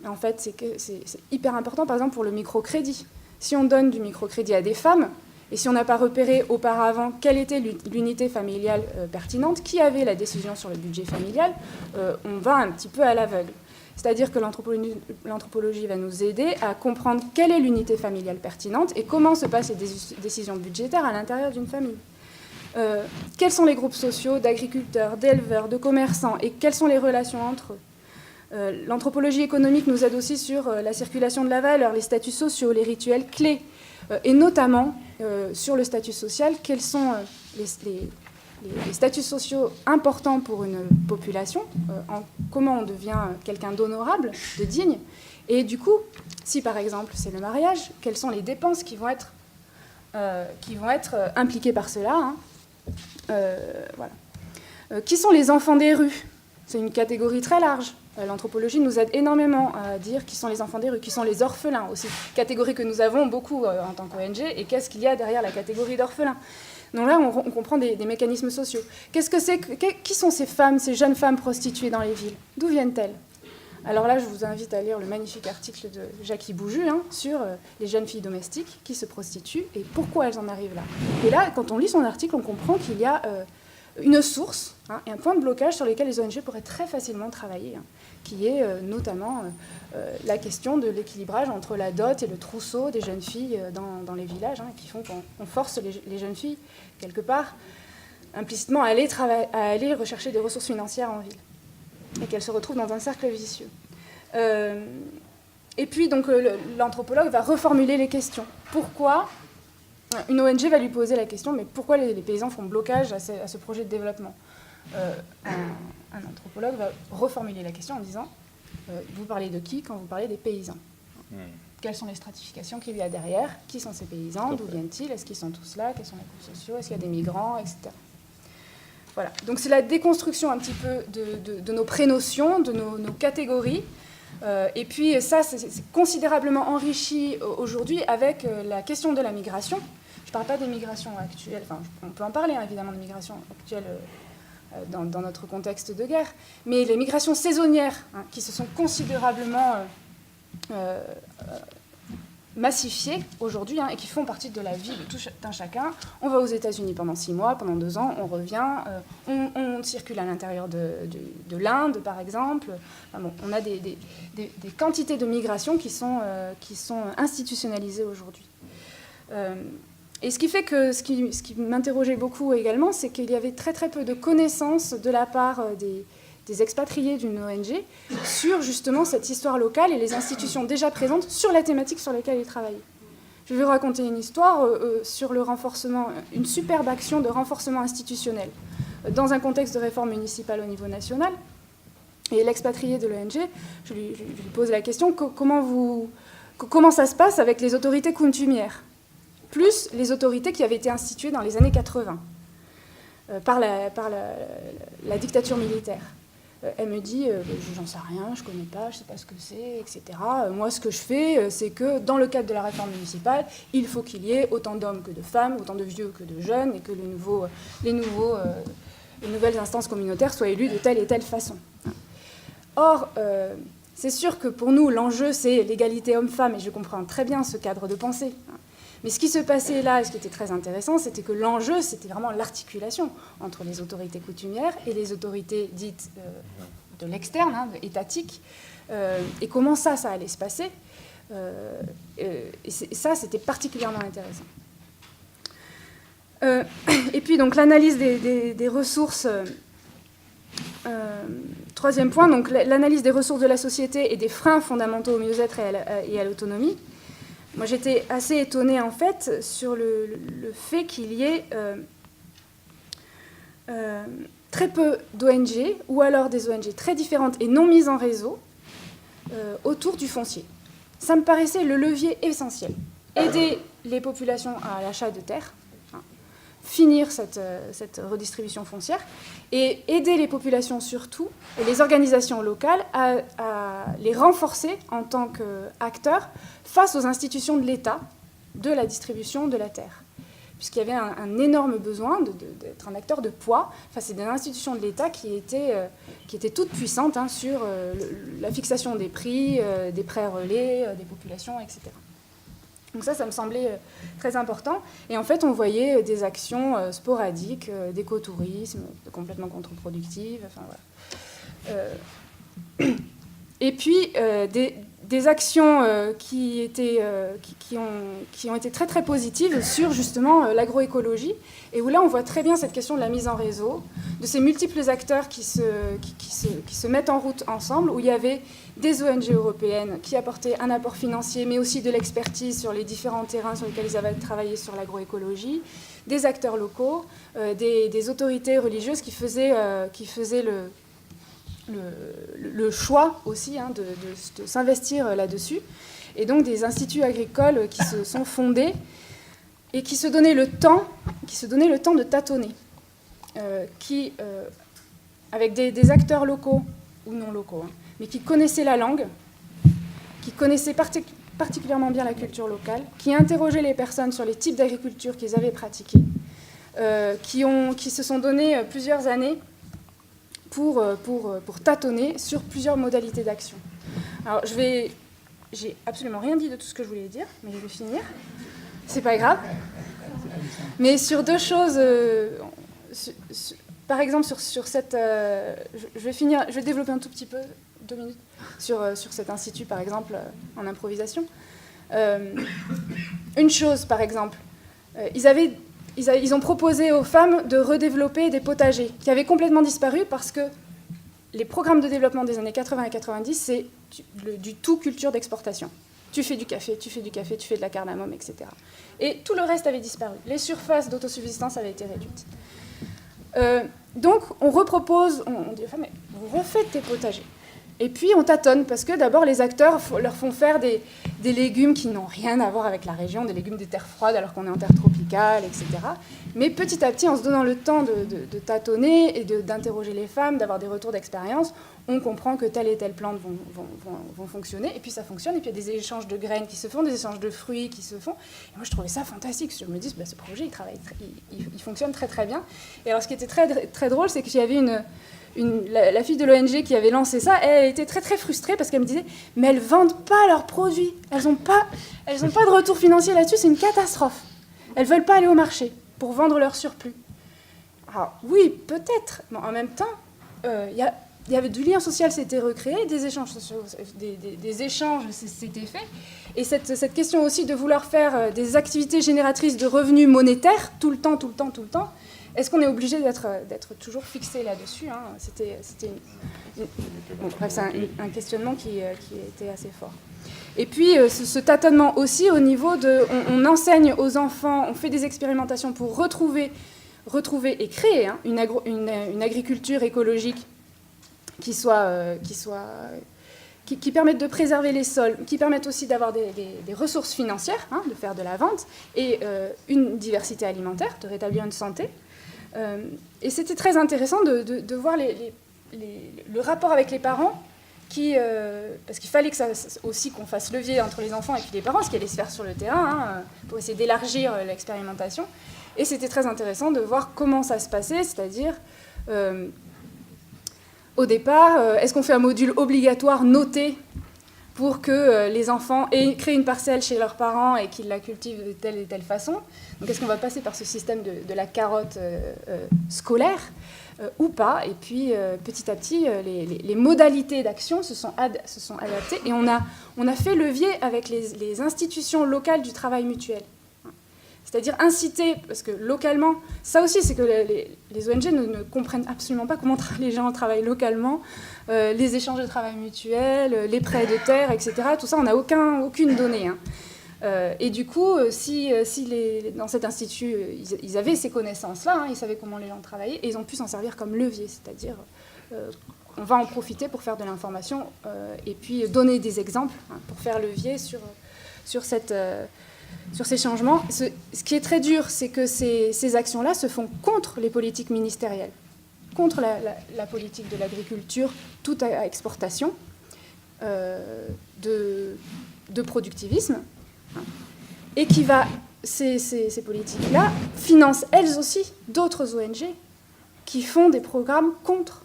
En fait, c'est hyper important, par exemple, pour le microcrédit. Si on donne du microcrédit à des femmes, et si on n'a pas repéré auparavant quelle était l'unité familiale pertinente, qui avait la décision sur le budget familial, on va un petit peu à l'aveugle. C'est-à-dire que l'anthropologie va nous aider à comprendre quelle est l'unité familiale pertinente et comment se passent les décisions budgétaires à l'intérieur d'une famille. Quels sont les groupes sociaux d'agriculteurs, d'éleveurs, de commerçants et quelles sont les relations entre eux. L'anthropologie économique nous aide aussi sur la circulation de la valeur, les statuts sociaux, les rituels clés, et notamment sur le statut social, quels sont les statuts sociaux importants pour une population, comment on devient quelqu'un d'honorable, de digne, et du coup, si par exemple c'est le mariage, quelles sont les dépenses qui vont être impliquées par cela. Voilà. Qui sont les enfants des rues? C'est une catégorie très large. L'anthropologie nous aide énormément à dire qui sont les enfants des rues, qui sont les orphelins aussi, catégorie que nous avons beaucoup en tant qu'ONG, et qu'est-ce qu'il y a derrière la catégorie d'orphelins. Donc là, on comprend des mécanismes sociaux. Qu'est-ce que c'est qui sont ces femmes, ces jeunes femmes prostituées dans les villes? D'où viennent-elles? Alors là, je vous invite à lire le magnifique article de Jackie Bouju sur les jeunes filles domestiques qui se prostituent et pourquoi elles en arrivent là. Et là, quand on lit son article, on comprend qu'il y a une source et un point de blocage sur lesquels les ONG pourraient très facilement travailler, qui est notamment la question de l'équilibrage entre la dot et le trousseau des jeunes filles dans les villages, qui font qu'on force les jeunes filles, quelque part, implicitement à aller rechercher des ressources financières en ville, et qu'elles se retrouvent dans un cercle vicieux. Et puis, donc, l'anthropologue va reformuler les questions. Pourquoi une ONG va lui poser la question, mais pourquoi les paysans font blocage à ce projet de développement? un anthropologue va reformuler la question en disant vous parlez de qui quand vous parlez des paysans? Quelles sont les stratifications qu'il y a derrière? Qui sont ces paysans? D'où viennent-ils? Est-ce qu'ils sont tous là? Quels sont les groupes sociaux? Est-ce qu'il y a des migrants, etc. Voilà. Donc c'est la déconstruction un petit peu de nos prénotions, de nos catégories. Et puis ça, c'est considérablement enrichi aujourd'hui avec la question de la migration. Je ne parle pas des migrations actuelles, enfin on peut en parler hein, évidemment des migrations actuelles dans notre contexte de guerre, mais les migrations saisonnières hein, qui se sont considérablement massifiées aujourd'hui hein, et qui font partie de la vie de tout un chacun. On va aux États-Unis pendant 6 mois, pendant 2 ans, on revient, on circule à l'intérieur de l'Inde, par exemple. Enfin, bon, on a des quantités de migrations qui sont institutionnalisées aujourd'hui. Et ce qui fait que ce qui m'interrogeait beaucoup également, c'est qu'il y avait très très peu de connaissances de la part des expatriés d'une ONG sur justement cette histoire locale et les institutions déjà présentes sur la thématique sur laquelle ils travaillaient. Je vais vous raconter une histoire sur le renforcement, une superbe action de renforcement institutionnel dans un contexte de réforme municipale au niveau national. Et l'expatrié de l'ONG, je lui pose la question, comment ça se passe avec les autorités coutumières, plus les autorités qui avaient été instituées dans les années 80 par la dictature militaire. Elle me dit, j'en sais rien, je ne connais pas, je ne sais pas ce que c'est, etc. Moi, ce que je fais, c'est que dans le cadre de la réforme municipale, il faut qu'il y ait autant d'hommes que de femmes, autant de vieux que de jeunes, et que les nouvelles instances communautaires soient élues de telle et telle façon. Or, c'est sûr que pour nous, l'enjeu, c'est l'égalité homme-femme, et je comprends très bien ce cadre de pensée. Mais ce qui se passait là, et ce qui était très intéressant, c'était que l'enjeu, c'était vraiment l'articulation entre les autorités coutumières et les autorités dites de l'externe, hein, étatiques, et comment ça allait se passer. Et ça, c'était particulièrement intéressant. Et puis, donc, l'analyse des ressources... troisième point, donc l'analyse des ressources de la société et des freins fondamentaux au mieux-être et à l'autonomie. Moi, j'étais assez étonnée, en fait, sur le fait qu'il y ait très peu d'ONG, ou alors des ONG très différentes et non mises en réseau, autour du foncier. Ça me paraissait le levier essentiel. Aider les populations à l'achat de terres, finir cette redistribution foncière, et aider les populations surtout, et les organisations locales, à les renforcer en tant qu'acteurs face aux institutions de l'État de la distribution de la terre. Puisqu'il y avait un énorme besoin d'être un acteur de poids face à des institutions de l'État qui étaient toutes puissantes hein, sur la fixation des prix, des prêts relais, des populations, etc. Donc ça me semblait très important. Et en fait, on voyait des actions sporadiques, d'écotourisme, complètement contre-productives. Enfin, voilà. Et puis, des actions qui ont été très, très positives sur, justement, l'agroécologie. Et où là, on voit très bien cette question de la mise en réseau, de ces multiples acteurs qui se mettent en route ensemble, où il y avait des ONG européennes qui apportaient un apport financier, mais aussi de l'expertise sur les différents terrains sur lesquels ils avaient travaillé sur l'agroécologie, des acteurs locaux, des autorités religieuses qui faisaient le choix aussi hein, de s'investir là-dessus, et donc des instituts agricoles qui se sont fondés et qui se donnaient le temps de tâtonner, avec des acteurs locaux ou non locaux, hein, mais qui connaissaient la langue, qui connaissaient particulièrement bien la culture locale, qui interrogeaient les personnes sur les types d'agriculture qu'ils avaient pratiqués, qui se sont donnés plusieurs années pour tâtonner sur plusieurs modalités d'action. Alors, j'ai absolument rien dit de tout ce que je voulais dire, mais je vais finir. C'est pas grave. Mais sur deux choses, par exemple, sur cette... je vais développer un tout petit peu, 2 minutes, sur cet institut, par exemple, en improvisation. Une chose, par exemple, ils ont proposé aux femmes de redévelopper des potagers qui avaient complètement disparu parce que les programmes de développement des années 80 et 90, c'est du tout culture d'exportation. Tu fais du café, tu fais de la cardamome, etc. Et tout le reste avait disparu. Les surfaces d'autosuffisance avaient été réduites. Donc, on repropose, on dit aux femmes, vous refaites tes potagers. Et puis on tâtonne, parce que d'abord les acteurs leur font faire des légumes qui n'ont rien à voir avec la région, des légumes des terres froides alors qu'on est en terre tropicale, etc. Mais petit à petit, en se donnant le temps de tâtonner et d'interroger les femmes, d'avoir des retours d'expérience, on comprend que telle et telle plante vont fonctionner, et puis ça fonctionne, et puis il y a des échanges de graines qui se font, des échanges de fruits qui se font. Et moi je trouvais ça fantastique, je me dis, ce projet il fonctionne très très bien. Et alors ce qui était très, très drôle, c'est qu'il y avait la fille de l'ONG qui avait lancé ça, elle était très très frustrée parce qu'elle me disait mais elles vendent pas leurs produits, elles n'ont pas de retour financier là-dessus, c'est une catastrophe. Elles veulent pas aller au marché pour vendre leur surplus. Alors oui, peut-être, mais en même temps, il y avait du lien social s'était recréé, des échanges sociaux, des échanges s'étaient faits, et cette question aussi de vouloir faire des activités génératrices de revenus monétaires tout le temps. Est-ce qu'on est obligé d'être toujours fixé là-dessus, hein? C'était un questionnement qui était assez fort. Et puis, ce tâtonnement aussi au niveau de... On enseigne aux enfants, on fait des expérimentations pour retrouver et créer une agriculture écologique qui permettent de préserver les sols, qui permettent aussi d'avoir des ressources financières, hein, de faire de la vente, et une diversité alimentaire, de rétablir une santé. Et c'était très intéressant de voir le rapport avec les parents, parce qu'il fallait aussi qu'on fasse levier entre les enfants et puis les parents, ce qui allait se faire sur le terrain, hein, pour essayer d'élargir l'expérimentation. Et c'était très intéressant de voir comment ça se passait, c'est-à-dire, au départ, est-ce qu'on fait un module obligatoire noté pour que les enfants aient créé une parcelle chez leurs parents et qu'ils la cultivent de telle et telle façon? Donc est-ce qu'on va passer par ce système de la carotte scolaire ou pas? Et puis petit à petit, les modalités d'action se sont adaptées, et on a fait levier avec les institutions locales du travail mutuel. C'est-à-dire inciter, parce que localement, ça aussi c'est que les ONG ne comprennent absolument pas comment les gens travaillent localement, les échanges de travail mutuel, les prêts de terre, etc. Tout ça, on n'a aucune donnée, hein. Et du coup, si dans cet institut, ils avaient ces connaissances-là, hein, ils savaient comment les gens travaillaient, et ils ont pu s'en servir comme levier, c'est-à-dire on va en profiter pour faire de l'information et puis donner des exemples, hein, pour faire levier sur ces changements. Ce qui est très dur, c'est que ces actions-là se font contre les politiques ministérielles, contre la politique de l'agriculture, toute à exportation, de productivisme, hein, et ces politiques-là financent elles aussi d'autres ONG qui font des programmes contre,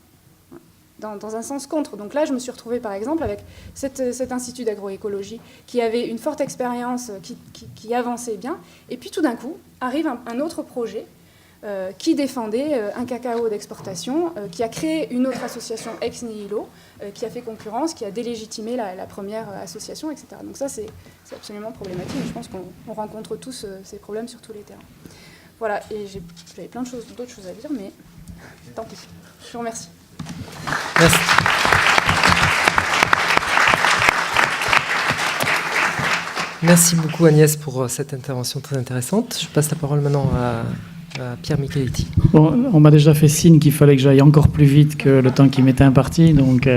dans un sens contre. Donc là, je me suis retrouvée, par exemple, avec cet institut d'agroécologie qui avait une forte expérience, qui avançait bien, et puis tout d'un coup, arrive un autre projet qui défendait un cacao d'exportation, qui a créé une autre association ex nihilo, qui a fait concurrence, qui a délégitimé la première association, etc. Donc ça, c'est absolument problématique. Je pense qu'on rencontre tous ces problèmes sur tous les terrains. Voilà, et j'avais plein d'autres choses à dire, mais tant pis. Je vous remercie. Merci. Merci beaucoup Agnès pour cette intervention très intéressante. Je passe la parole maintenant à Pierre Micheletti. Bon, on m'a déjà fait signe qu'il fallait que j'aille encore plus vite que le temps qui m'était imparti, donc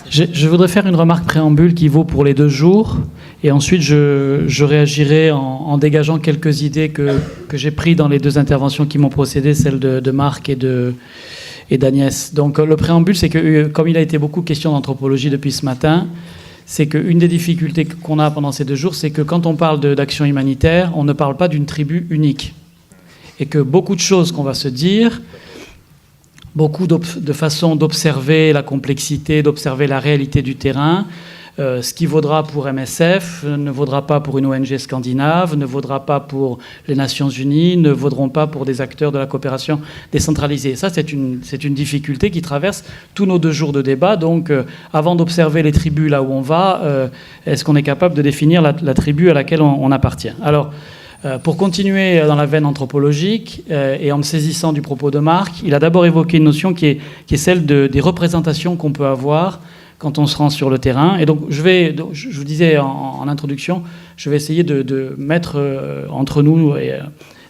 je voudrais faire une remarque préambule qui vaut pour les 2 jours, et ensuite je réagirai en dégageant quelques idées que j'ai prises dans les 2 interventions qui m'ont précédé, celle de Marc et d'Agnès. Donc le préambule, c'est que comme il a été beaucoup question d'anthropologie depuis ce matin, c'est qu'une des difficultés qu'on a pendant ces 2 jours, c'est que quand on parle d'action humanitaire, on ne parle pas d'une tribu unique. Et que beaucoup de choses qu'on va se dire, beaucoup de façons d'observer la complexité, d'observer la réalité du terrain, ce qui vaudra pour MSF ne vaudra pas pour une ONG scandinave, ne vaudra pas pour les Nations Unies, ne vaudront pas pour des acteurs de la coopération décentralisée. Ça, c'est une difficulté qui traverse tous nos 2 jours de débat. Donc, avant d'observer les tribus là où on va, est-ce qu'on est capable de définir la tribu à laquelle on appartient? Alors, pour continuer dans la veine anthropologique, et en me saisissant du propos de Marc, il a d'abord évoqué une notion qui est celle des représentations qu'on peut avoir quand on se rend sur le terrain. Et donc, je vous disais en introduction, je vais essayer de mettre entre nous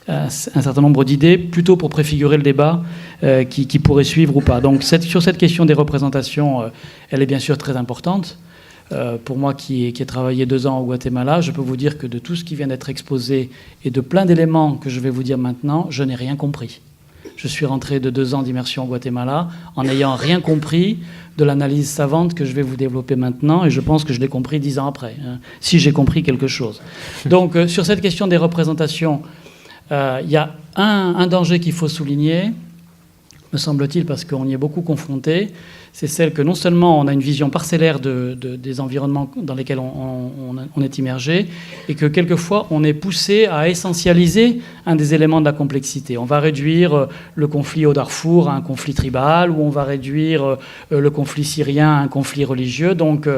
un certain nombre d'idées, plutôt pour préfigurer le débat qui pourrait suivre ou pas. Donc sur cette question des représentations, elle est bien sûr très importante. Pour moi qui ai travaillé 2 ans au Guatemala, je peux vous dire que de tout ce qui vient d'être exposé et de plein d'éléments que je vais vous dire maintenant, je n'ai rien compris. Je suis rentré de 2 ans d'immersion au Guatemala en n'ayant rien compris de l'analyse savante que je vais vous développer maintenant, et je pense que je l'ai compris 10 ans après, hein, si j'ai compris quelque chose. Donc sur cette question des représentations, il y a un danger qu'il faut souligner, me semble-t-il, parce qu'on y est beaucoup confronté, c'est celle que non seulement on a une vision parcellaire des environnements dans lesquels on est immergé, et que quelquefois on est poussé à essentialiser un des éléments de la complexité. On va réduire le conflit au Darfour à un conflit tribal, ou on va réduire le conflit syrien à un conflit religieux. Donc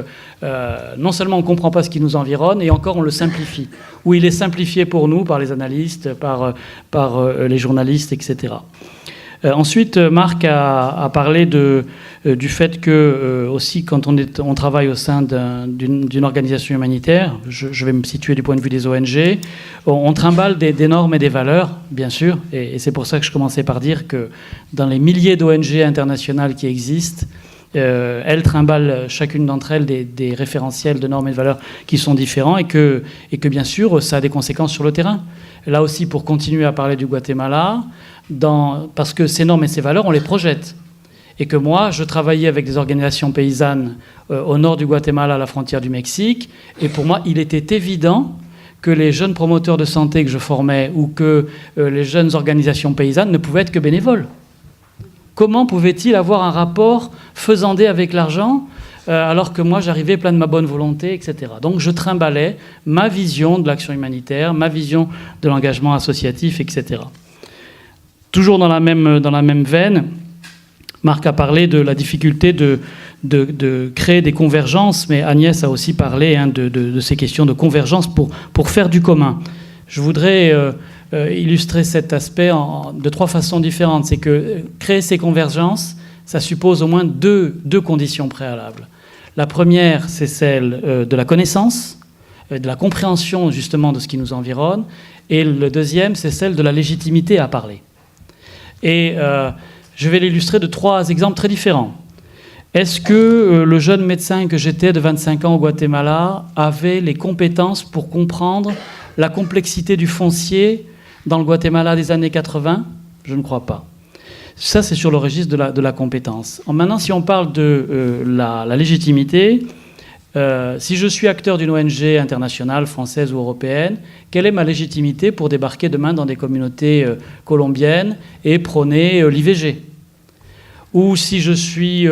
non seulement on ne comprend pas ce qui nous environne, et encore on le simplifie. Ou il est simplifié pour nous par les analystes, par les journalistes, etc. Ensuite, Marc a parlé du fait que, aussi, quand on travaille au sein d'une organisation humanitaire, je vais me situer du point de vue des ONG, on trimballe des normes et des valeurs, bien sûr, et c'est pour ça que je commençais par dire que dans les milliers d'ONG internationales qui existent, elles trimballent, chacune d'entre elles, des référentiels de normes et de valeurs qui sont différents, et que bien sûr, ça a des conséquences sur le terrain. Là aussi, pour continuer à parler du Guatemala, parce que ces normes et ces valeurs, on les projette. Et que moi, je travaillais avec des organisations paysannes au nord du Guatemala, à la frontière du Mexique, et pour moi, il était évident que les jeunes promoteurs de santé que je formais, ou que les jeunes organisations paysannes ne pouvaient être que bénévoles. Comment pouvait-il avoir un rapport faisandé avec l'argent alors que moi, j'arrivais plein de ma bonne volonté, etc. Donc, je trimballais ma vision de l'action humanitaire, ma vision de l'engagement associatif, etc. Toujours dans la même veine, Marc a parlé de la difficulté de créer des convergences, mais Agnès a aussi parlé de ces questions de convergence pour faire du commun. Je voudrais illustrer cet aspect de 3 façons différentes. C'est que créer ces convergences, ça suppose au moins deux conditions préalables. La première, c'est celle de la connaissance, de la compréhension justement de ce qui nous environne, et le deuxième, c'est celle de la légitimité à parler. Et je vais l'illustrer de 3 exemples très différents. Est-ce que le jeune médecin que j'étais de 25 ans au Guatemala avait les compétences pour comprendre la complexité du foncier dans le Guatemala des années 80 ? Je ne crois pas. Ça, c'est sur le registre de la compétence. Maintenant, si on parle de la légitimité, si je suis acteur d'une ONG internationale, française ou européenne, quelle est ma légitimité pour débarquer demain dans des communautés colombiennes et prôner l'IVG ? Ou si je suis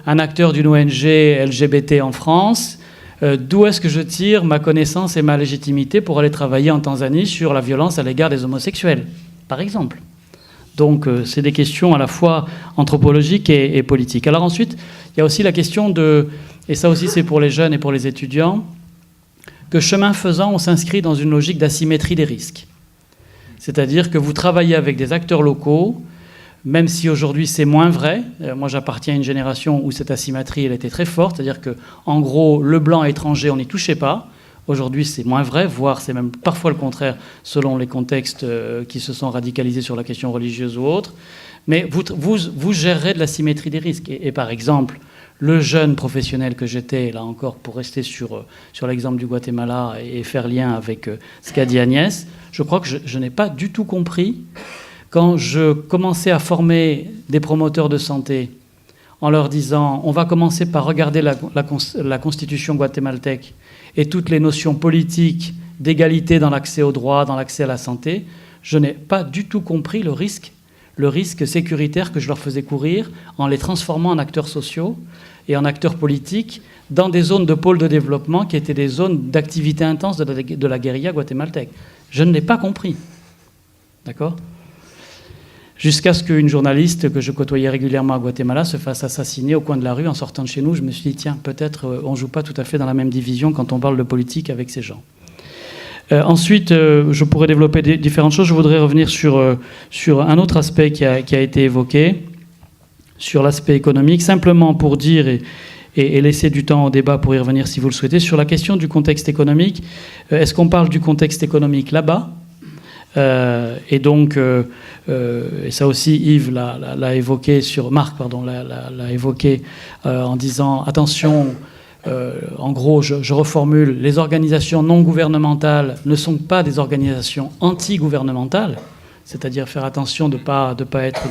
un acteur d'une ONG LGBT en France, d'où est-ce que je tire ma connaissance et ma légitimité pour aller travailler en Tanzanie sur la violence à l'égard des homosexuels, par exemple ? Donc, c'est des questions à la fois anthropologiques et politiques. Alors ensuite, il y a aussi la question et ça aussi c'est pour les jeunes et pour les étudiants, que chemin faisant, on s'inscrit dans une logique d'asymétrie des risques. C'est-à-dire que vous travaillez avec des acteurs locaux, même si aujourd'hui c'est moins vrai. Moi, j'appartiens à une génération où cette asymétrie, elle était très forte, c'est-à-dire qu'en gros, le blanc étranger, on n'y touchait pas. Aujourd'hui, c'est moins vrai, voire c'est même parfois le contraire selon les contextes qui se sont radicalisés sur la question religieuse ou autre. Mais vous gérerez de la symétrie des risques. Et par exemple, le jeune professionnel que j'étais, là encore, pour rester sur l'exemple du Guatemala et faire lien avec ce qu'a dit Agnès, je crois que je n'ai pas du tout compris quand je commençais à former des promoteurs de santé en leur disant « on va commencer par regarder la constitution guatémaltèque et toutes les notions politiques d'égalité dans l'accès aux droits, dans l'accès à la santé », je n'ai pas du tout compris le risque sécuritaire que je leur faisais courir en les transformant en acteurs sociaux et en acteurs politiques dans des zones de pôle de développement qui étaient des zones d'activité intense de la guérilla guatémaltèque. Je ne l'ai pas compris. D'accord ? Jusqu'à ce qu'une journaliste que je côtoyais régulièrement à Guatemala se fasse assassiner au coin de la rue en sortant de chez nous. Je me suis dit, tiens, peut-être on ne joue pas tout à fait dans la même division quand on parle de politique avec ces gens. Ensuite, je pourrais développer différentes choses. Je voudrais revenir sur un autre aspect qui a été évoqué, sur l'aspect économique, simplement pour dire, et laisser du temps au débat pour y revenir si vous le souhaitez, sur la question du contexte économique. Est-ce qu'on parle du contexte économique là-bas ? Et donc, et ça aussi Yves l'a évoqué Marc, pardon, l'a évoqué en disant attention, en gros, je reformule, les organisations non gouvernementales ne sont pas des organisations anti-gouvernementales, c'est-à-dire faire attention de pas être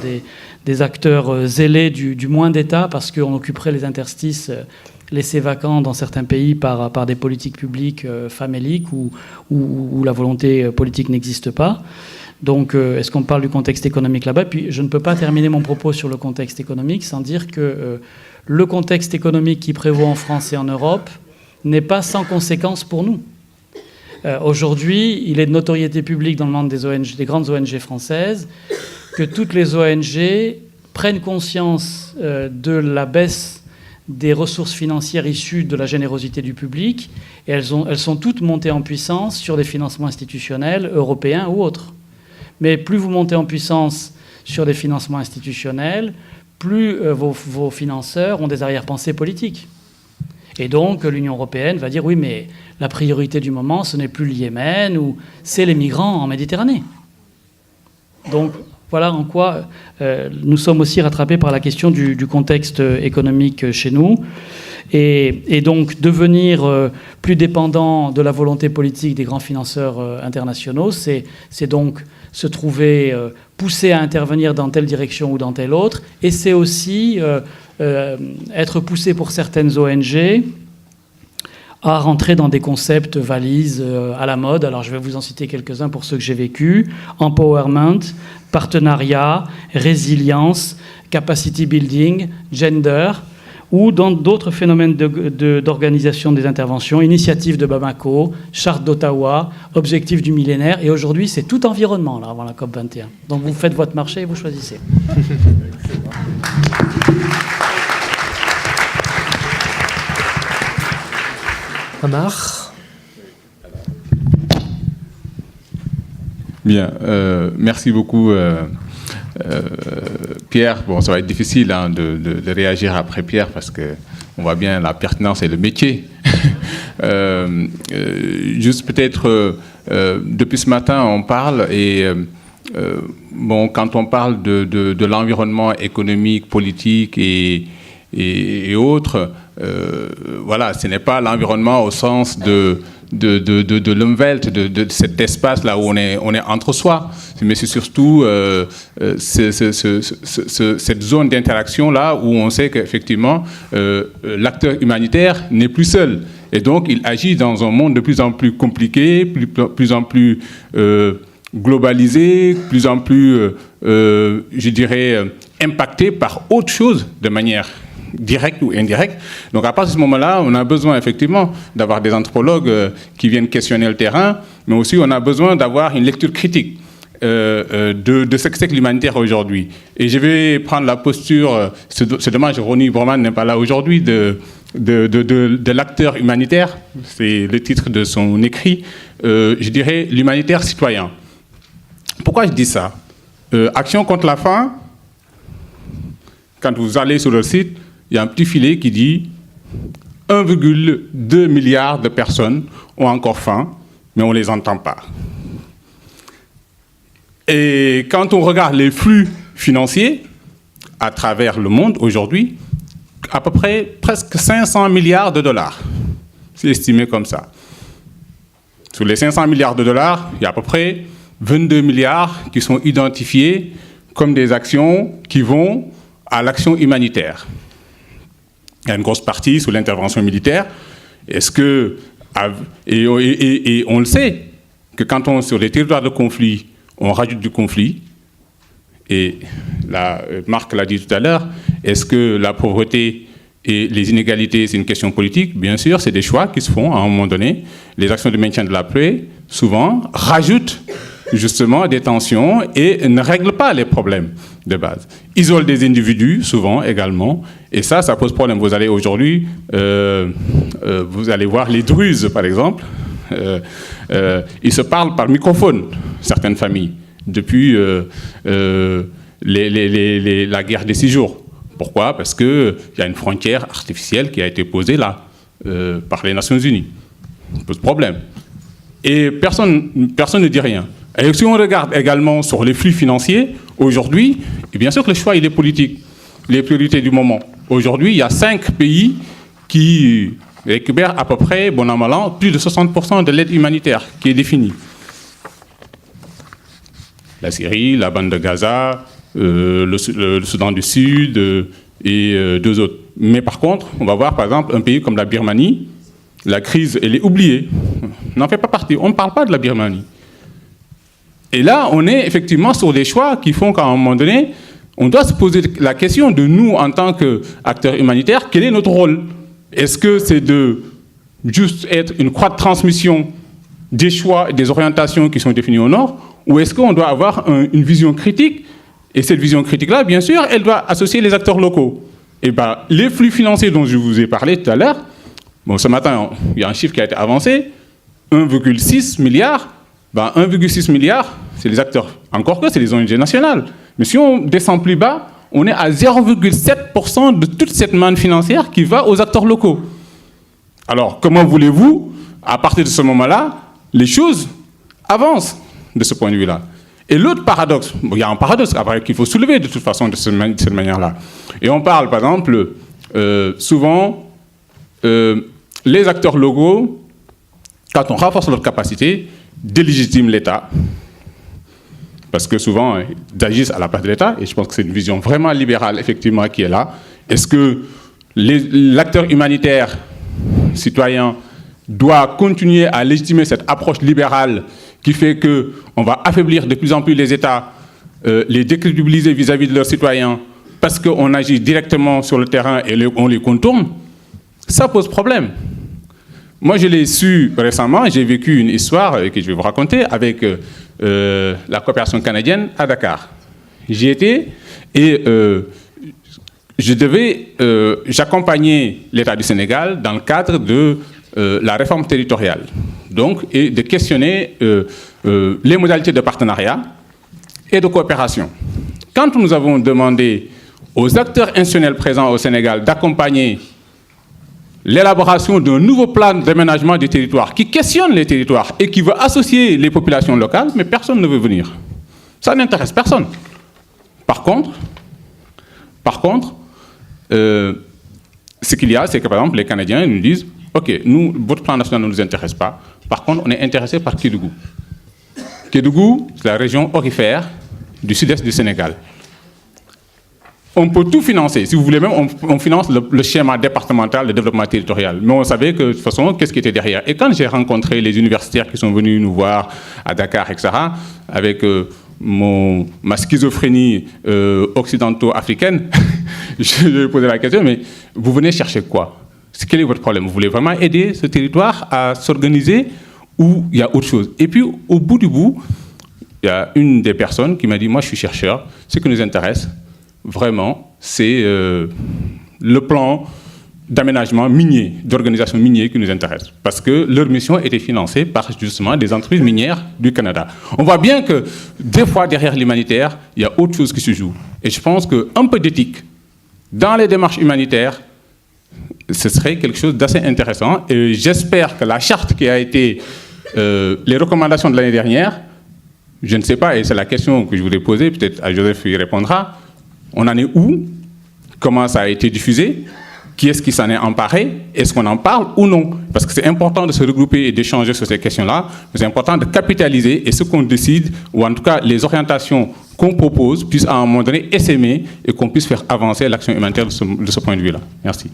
des acteurs zélés du moins d'État parce qu'on occuperait les interstices laissés vacants dans certains pays par des politiques publiques faméliques où la volonté politique n'existe pas. Donc, est-ce qu'on parle du contexte économique là-bas? Puis, je ne peux pas terminer mon propos sur le contexte économique sans dire que le contexte économique qui prévaut en France et en Europe n'est pas sans conséquences pour nous. Aujourd'hui, il est de notoriété publique dans le monde des grandes ONG françaises que toutes les ONG prennent conscience de la baisse des ressources financières issues de la générosité du public, et elles sont toutes montées en puissance sur des financements institutionnels européens ou autres. Mais plus vous montez en puissance sur des financements institutionnels, plus vos financeurs ont des arrière-pensées politiques. Et donc l'Union européenne va dire oui, mais la priorité du moment, ce n'est plus le Yémen, ou c'est les migrants en Méditerranée. Donc voilà en quoi nous sommes aussi rattrapés par la question du contexte économique chez nous. Et donc devenir plus dépendant de la volonté politique des grands financeurs internationaux, c'est donc se trouver poussé à intervenir dans telle direction ou dans telle autre. Et c'est aussi être poussé pour certaines ONG à rentrer dans des concepts valises à la mode. Alors je vais vous en citer quelques-uns pour ceux que j'ai vécus. Empowerment, partenariat, résilience, capacity building, gender, ou dans d'autres phénomènes d'organisation des interventions, initiative de Bamako, charte d'Ottawa, objectif du millénaire, et aujourd'hui c'est tout environnement là, avant la COP21. Donc vous faites votre marché et vous choisissez. Amar. Bien, merci beaucoup Pierre. Bon, ça va être difficile de réagir après Pierre parce qu'on voit bien la pertinence et le métier. Juste peut-être, depuis ce matin, on parle et bon, quand on parle de l'environnement économique, politique et autres, voilà, ce n'est pas l'environnement au sens de l'Umwelt, de cet espace-là où on est entre soi, mais c'est surtout cette zone d'interaction-là où on sait qu'effectivement, l'acteur humanitaire n'est plus seul. Et donc, il agit dans un monde de plus en plus compliqué, plus en plus globalisé, plus en plus, je dirais, impacté par autre chose de manière direct ou indirect. Donc à partir de ce moment-là, on a besoin effectivement d'avoir des anthropologues qui viennent questionner le terrain, mais aussi on a besoin d'avoir une lecture critique de ce que c'est que l'humanitaire aujourd'hui. Et je vais prendre la posture, c'est dommage, Ronnie Broman n'est pas là aujourd'hui, de l'acteur humanitaire, c'est le titre de son écrit, je dirais l'humanitaire citoyen. Pourquoi je dis ça? Action contre la faim, quand vous allez sur le site, il y a un petit filet qui dit 1,2 milliard de personnes ont encore faim, mais on ne les entend pas. Et quand on regarde les flux financiers à travers le monde aujourd'hui, à peu près presque 500 milliards de dollars. C'est estimé comme ça. Sur les 500 milliards de dollars, il y a à peu près 22 milliards qui sont identifiés comme des actions qui vont à l'action humanitaire. Il y a une grosse partie sur l'intervention militaire. Est-ce que, et on le sait, que quand on est sur les territoires de conflit, on rajoute du conflit. Et là, Marc l'a dit tout à l'heure, est-ce que la pauvreté et les inégalités, c'est une question politique? Bien sûr, c'est des choix qui se font à un moment donné. Les actions de maintien de la paix, souvent, rajoutent justement des tensions et ne règlent pas les problèmes de base. Isolent des individus, souvent, également. Et ça pose problème. Vous allez aujourd'hui, vous allez voir les Druzes, par exemple. Ils se parlent par microphone, certaines familles, depuis la guerre des 6 jours. Pourquoi? Parce qu'il y a une frontière artificielle qui a été posée là, par les Nations Unies. Ça pose problème. Et personne ne dit rien. Et si on regarde également sur les flux financiers, aujourd'hui, et bien sûr que le choix il est politique, les priorités du moment. Aujourd'hui, il y a 5 pays qui récupèrent à peu près, bon an mal an, plus de 60% de l'aide humanitaire qui est définie. La Syrie, la bande de Gaza, le Soudan du Sud et 2 autres. Mais par contre, on va voir par exemple un pays comme la Birmanie, la crise, elle est oubliée, n'en fait pas partie, on ne parle pas de la Birmanie. Et là, on est effectivement sur des choix qui font qu'à un moment donné, on doit se poser la question de nous, en tant qu'acteurs humanitaires, quel est notre rôle? Est-ce que c'est de juste être une croix de transmission des choix et des orientations qui sont définies au Nord, ou est-ce qu'on doit avoir une vision critique? Et cette vision critique-là, bien sûr, elle doit associer les acteurs locaux. Et bien, les flux financiers dont je vous ai parlé tout à l'heure, bon, ce matin, il y a un chiffre qui a été avancé, 1,6 milliard. Ben, 1,6 milliard, c'est les acteurs, encore que c'est les ONG nationales. Mais si on descend plus bas, on est à 0,7% de toute cette manne financière qui va aux acteurs locaux. Alors, comment voulez-vous, à partir de ce moment-là, les choses avancent de ce point de vue-là? Et l'autre paradoxe, bon, il y a un paradoxe qu'il faut soulever de toute façon de cette manière-là. Et on parle, par exemple, souvent, les acteurs locaux, quand on renforce leur capacité, délégitiment l'État, parce que souvent, ils agissent à la place de l'État, et je pense que c'est une vision vraiment libérale, effectivement, qui est là. Est-ce que l'acteur humanitaire, citoyen, doit continuer à légitimer cette approche libérale qui fait qu'on va affaiblir de plus en plus les États, les décrédibiliser vis-à-vis de leurs citoyens, parce qu'on agit directement sur le terrain et on les contourne? Ça pose problème. Moi, je l'ai su récemment, j'ai vécu une histoire que je vais vous raconter avec la coopération canadienne à Dakar. J'y étais et j'accompagnais l'État du Sénégal dans le cadre de la réforme territoriale, donc, et de questionner les modalités de partenariat et de coopération. Quand nous avons demandé aux acteurs institutionnels présents au Sénégal d'accompagner l'élaboration d'un nouveau plan d'aménagement des territoires qui questionne les territoires et qui veut associer les populations locales, mais personne ne veut venir. Ça n'intéresse personne. Par contre, ce qu'il y a, c'est que par exemple, les Canadiens nous disent « Ok, nous, votre plan national ne nous intéresse pas. Par contre, on est intéressé par Kédougou. Kédougou, c'est la région aurifère du sud-est du Sénégal. On peut tout financer. Si vous voulez même, on finance le schéma départemental de développement territorial. Mais on savait que, de toute façon, qu'est-ce qui était derrière. Et quand j'ai rencontré les universitaires qui sont venus nous voir à Dakar, etc., avec ma schizophrénie occidentaux-africaine, je lui ai posé la question, mais vous venez chercher quoi? Quel est votre problème? Vous voulez vraiment aider ce territoire à s'organiser ou il y a autre chose? Et puis, au bout du bout, il y a une des personnes qui m'a dit, moi je suis chercheur, ce qui nous intéresse, vraiment, c'est le plan d'aménagement minier, d'organisation minier qui nous intéresse. Parce que leur mission était financée par justement des entreprises minières du Canada. On voit bien que des fois, derrière l'humanitaire, il y a autre chose qui se joue. Et je pense qu'un peu d'éthique dans les démarches humanitaires, ce serait quelque chose d'assez intéressant. Et j'espère que la charte qui a été, les recommandations de l'année dernière, je ne sais pas, et c'est la question que je voudrais poser, peut-être à Joseph y répondra, on en est où? Comment ça a été diffusé? Qui est-ce qui s'en est emparé? Est-ce qu'on en parle ou non? Parce que c'est important de se regrouper et d'échanger sur ces questions-là, mais c'est important de capitaliser et ce qu'on décide, ou en tout cas les orientations qu'on propose, puissent à un moment donné essaimer et qu'on puisse faire avancer l'action humanitaire de ce point de vue-là. Merci.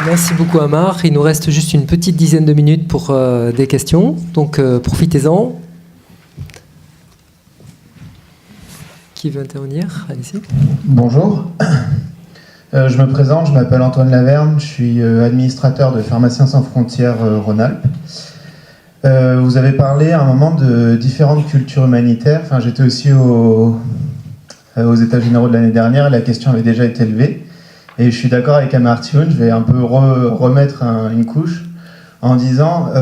Merci beaucoup Amar. Il nous reste juste une petite dizaine de minutes pour des questions, donc profitez-en. Qui veut intervenir? Allez-y. Bonjour. Je me présente, je m'appelle Antoine Laverne, je suis administrateur de Pharmaciens sans frontières Rhône-Alpes. Vous avez parlé à un moment de différentes cultures humanitaires. Enfin, j'étais aussi aux États généraux de l'année dernière et la question avait déjà été levée. Et je suis d'accord avec Amartyoun, je vais un peu remettre une couche en disant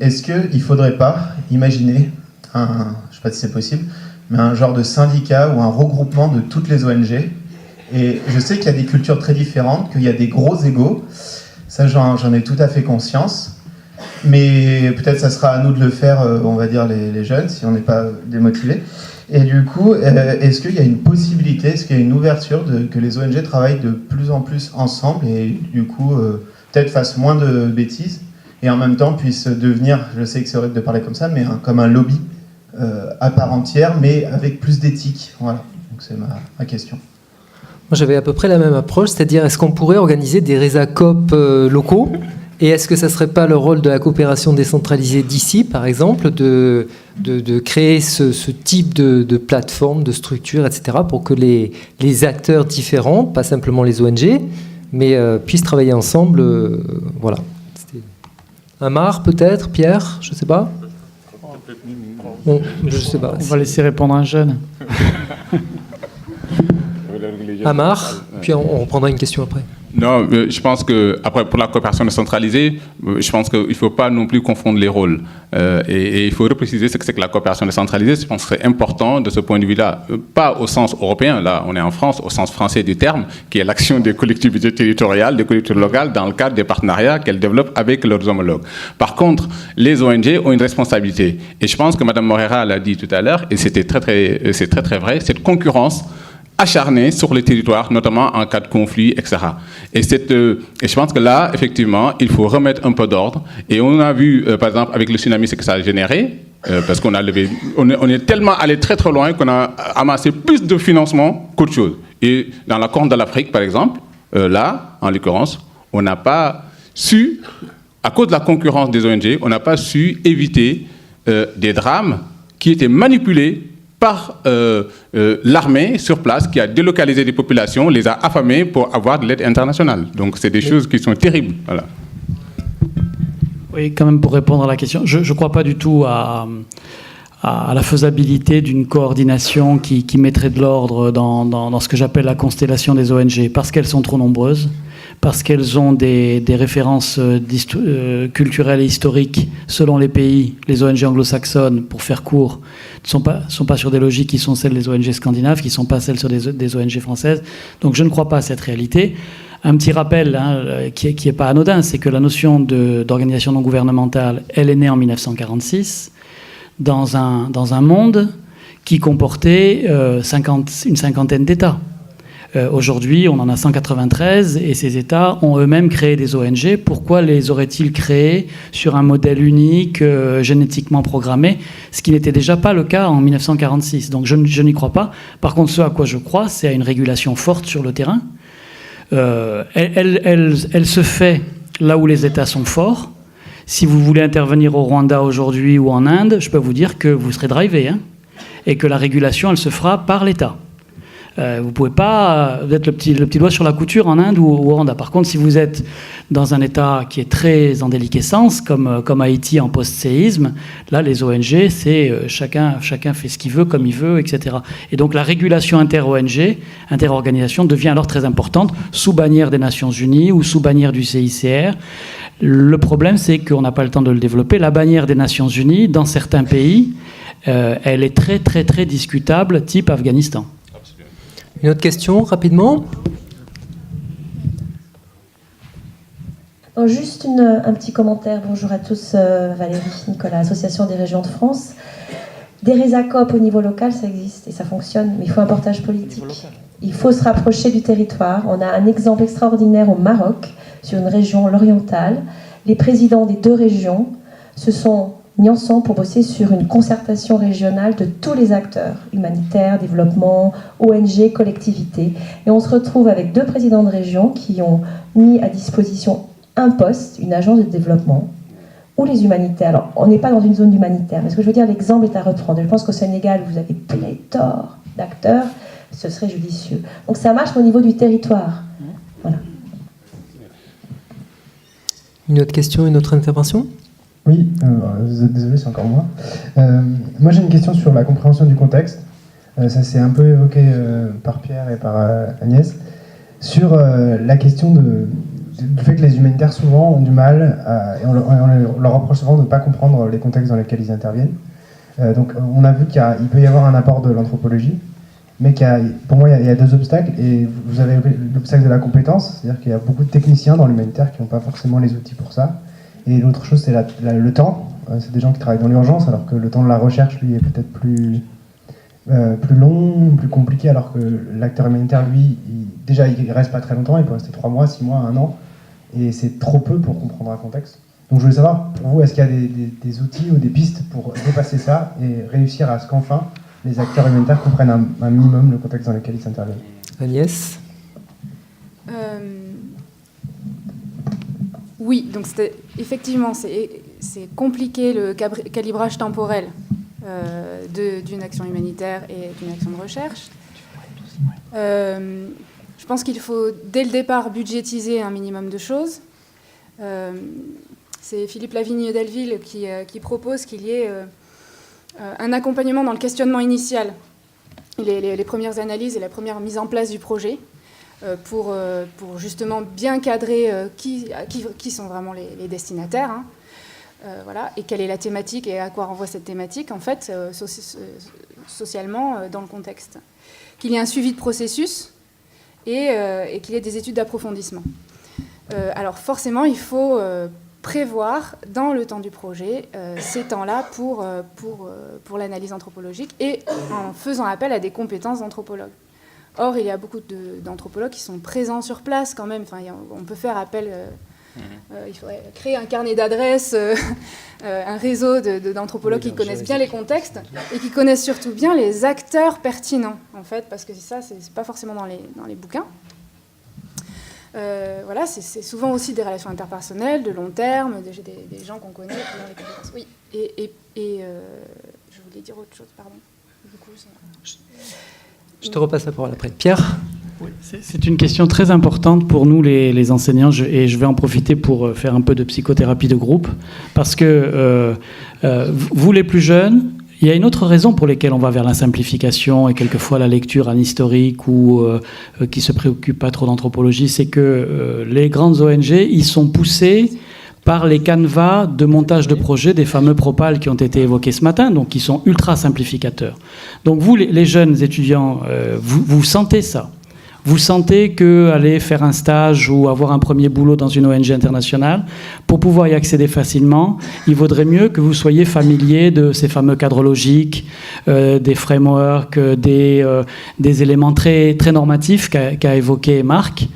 est-ce qu'il ne faudrait pas imaginer, je ne sais pas si c'est possible, mais un genre de syndicat ou un regroupement de toutes les ONG. Et je sais qu'il y a des cultures très différentes, qu'il y a des gros égos. Ça, j'en ai tout à fait conscience. Mais peut-être ça sera à nous de le faire, on va dire les jeunes, si on n'est pas démotivés. Et du coup, est-ce qu'il y a une possibilité, est-ce qu'il y a une ouverture que les ONG travaillent de plus en plus ensemble et du coup, peut-être fassent moins de bêtises et en même temps puissent devenir, je sais que c'est horrible de parler comme ça, mais comme un lobby à part entière, mais avec plus d'éthique. Voilà, donc c'est ma question. Moi, j'avais à peu près la même approche, c'est-à-dire est-ce qu'on pourrait organiser des RESACOP locaux et est-ce que ça ne serait pas le rôle de la coopération décentralisée d'ici, par exemple, de créer ce type de plateforme, de structure, etc., pour que les acteurs différents, pas simplement les ONG, mais puissent travailler ensemble. Voilà. Amar, peut-être, Pierre, je ne sais pas. Bon, je sais pas. On va laisser répondre un jeune. Amar, puis on reprendra une question après. Non, je pense que après pour la coopération décentralisée, je pense qu'il ne faut pas non plus confondre les rôles. Et il faut repréciser ce que c'est que la coopération décentralisée. Je pense que c'est important de ce point de vue-là, pas au sens européen, là on est en France, au sens français du terme, qui est l'action des collectivités territoriales, des collectivités locales dans le cadre des partenariats qu'elles développent avec leurs homologues. Par contre, les ONG ont une responsabilité. Et je pense que Mme Moreira l'a dit tout à l'heure, et c'est très vrai, cette concurrence acharnée sur les territoires, notamment en cas de conflit, etc. Et je pense que là, effectivement, il faut remettre un peu d'ordre. Et on a vu, par exemple, avec le tsunami, ce que ça a généré, parce qu'on on est tellement allé très très loin qu'on a amassé plus de financement qu'autre chose. Et dans la Corne de l'Afrique, par exemple, là, en l'occurrence, on n'a pas su, à cause de la concurrence des ONG, on n'a pas su éviter des drames qui étaient manipulés par l'armée sur place qui a délocalisé des populations, les a affamés pour avoir de l'aide internationale. Donc c'est des choses qui sont terribles. Voilà. Oui, quand même pour répondre à la question, je ne crois pas du tout à la faisabilité d'une coordination qui mettrait de l'ordre dans ce que j'appelle la constellation des ONG, parce qu'elles sont trop nombreuses, parce qu'elles ont des références culturelles et historiques selon les pays. Les ONG anglo-saxonnes, pour faire court, ne sont pas sur des logiques qui sont celles des ONG scandinaves, qui ne sont pas celles sur des ONG françaises. Donc je ne crois pas à cette réalité. Un petit rappel qui est pas anodin, c'est que la notion d'organisation non gouvernementale, elle est née en 1946 dans un monde qui comportait une cinquantaine d'États. Aujourd'hui, on en a 193 et ces États ont eux-mêmes créé des ONG. Pourquoi les auraient-ils créés sur un modèle unique, génétiquement programmé, ce qui n'était déjà pas le cas en 1946. Donc je n'y crois pas. Par contre, ce à quoi je crois, c'est à une régulation forte sur le terrain. Elle se fait là où les États sont forts. Si vous voulez intervenir au Rwanda aujourd'hui ou en Inde, je peux vous dire que vous serez drivé, hein, et que la régulation, elle se fera par l'État. Vous ne pouvez pas mettre le petit doigt sur la couture en Inde ou au Rwanda. Par contre, si vous êtes dans un État qui est très en déliquescence, comme Haïti en post-séisme, là, les ONG, c'est chacun fait ce qu'il veut, comme il veut, etc. Et donc, la régulation inter-ONG, inter-organisation, devient alors très importante, sous bannière des Nations Unies ou sous bannière du CICR. Le problème, c'est qu'on n'a pas le temps de le développer. La bannière des Nations Unies, dans certains pays, elle est très, très, très discutable, type Afghanistan. Une autre question, rapidement ? Juste un petit commentaire. Bonjour à tous, Valérie, Nicolas, Association des régions de France. Des RESACOP au niveau local, ça existe et ça fonctionne, mais il faut un portage politique. Il faut se rapprocher du territoire. On a un exemple extraordinaire au Maroc, sur une région, l'orientale. Les présidents des deux régions se sont mis ensemble pour bosser sur une concertation régionale de tous les acteurs, humanitaires, développement, ONG, collectivités. Et on se retrouve avec deux présidents de région qui ont mis à disposition un poste, une agence de développement, ou les humanitaires. Alors, on n'est pas dans une zone humanitaire, mais ce que je veux dire, l'exemple est à reprendre. Je pense qu'au Sénégal, vous avez pléthore d'acteurs, ce serait judicieux. Donc ça marche au niveau du territoire. Voilà. Une autre question, une autre intervention ? Oui, désolé, c'est encore moi. Moi, j'ai une question sur la compréhension du contexte. Ça s'est un peu évoqué par Pierre et par Agnès. Sur la question du fait que les humanitaires, souvent, ont du mal, et on leur reproche souvent de ne pas comprendre les contextes dans lesquels ils interviennent. Donc, on a vu qu'il peut y avoir un apport de l'anthropologie. mais pour moi, il y a deux obstacles. Et vous avez l'obstacle de la compétence, c'est-à-dire qu'il y a beaucoup de techniciens dans l'humanitaire qui n'ont pas forcément les outils pour ça. Et l'autre chose, c'est le temps. C'est des gens qui travaillent dans l'urgence, alors que le temps de la recherche, lui, est peut-être plus long, plus compliqué, alors que l'acteur humanitaire, lui, il reste pas très longtemps, il peut rester 3 mois, 6 mois, 1 an, et c'est trop peu pour comprendre un contexte. Donc je voulais savoir, pour vous, est-ce qu'il y a des outils ou des pistes pour dépasser ça et réussir à ce qu'enfin les acteurs humanitaires comprennent un minimum le contexte dans lequel ils interviennent? Agnès? Oui, donc effectivement, c'est compliqué le calibrage temporel d'une action humanitaire et d'une action de recherche. Je pense qu'il faut, dès le départ, budgétiser un minimum de choses. C'est Philippe Lavigne-Delville qui propose qu'il y ait un accompagnement dans le questionnement initial, les premières analyses et la première mise en place du projet, pour justement bien cadrer qui sont vraiment les destinataires, hein. Voilà, et quelle est la thématique et à quoi renvoie cette thématique, en fait, socialement, dans le contexte. Qu'il y ait un suivi de processus et qu'il y ait des études d'approfondissement. Alors forcément, il faut prévoir dans le temps du projet ces temps-là pour l'analyse anthropologique et en faisant appel à des compétences d'anthropologues. Or, il y a beaucoup d'anthropologues qui sont présents sur place quand même. Enfin, on peut faire appel... il faudrait créer un carnet d'adresses, un réseau d'anthropologues qui connaissent bien les contextes et qui connaissent surtout bien les acteurs pertinents, en fait, parce que ça, c'est pas forcément dans les bouquins. Voilà, c'est souvent aussi des relations interpersonnelles, de long terme, des gens qu'on connaît, qui ont les compétences. Oui, et je voulais dire autre chose, pardon. Du coup, je te repasse la parole après. Pierre? Oui, c'est une question très importante pour nous les enseignants et je vais en profiter pour faire un peu de psychothérapie de groupe parce que vous les plus jeunes, il y a une autre raison pour laquelle on va vers la simplification et quelquefois la lecture en historique ou qui se préoccupe pas trop d'anthropologie, c'est que les grandes ONG, ils sont poussés par les canevas de montage de projets des fameux propals qui ont été évoqués ce matin, donc qui sont ultra simplificateurs. Donc vous, les jeunes étudiants, vous sentez ça? Vous sentez qu'aller faire un stage ou avoir un premier boulot dans une ONG internationale, pour pouvoir y accéder facilement, il vaudrait mieux que vous soyez familier de ces fameux cadres logiques, des frameworks, des éléments très, très normatifs qu'a évoqué Marc.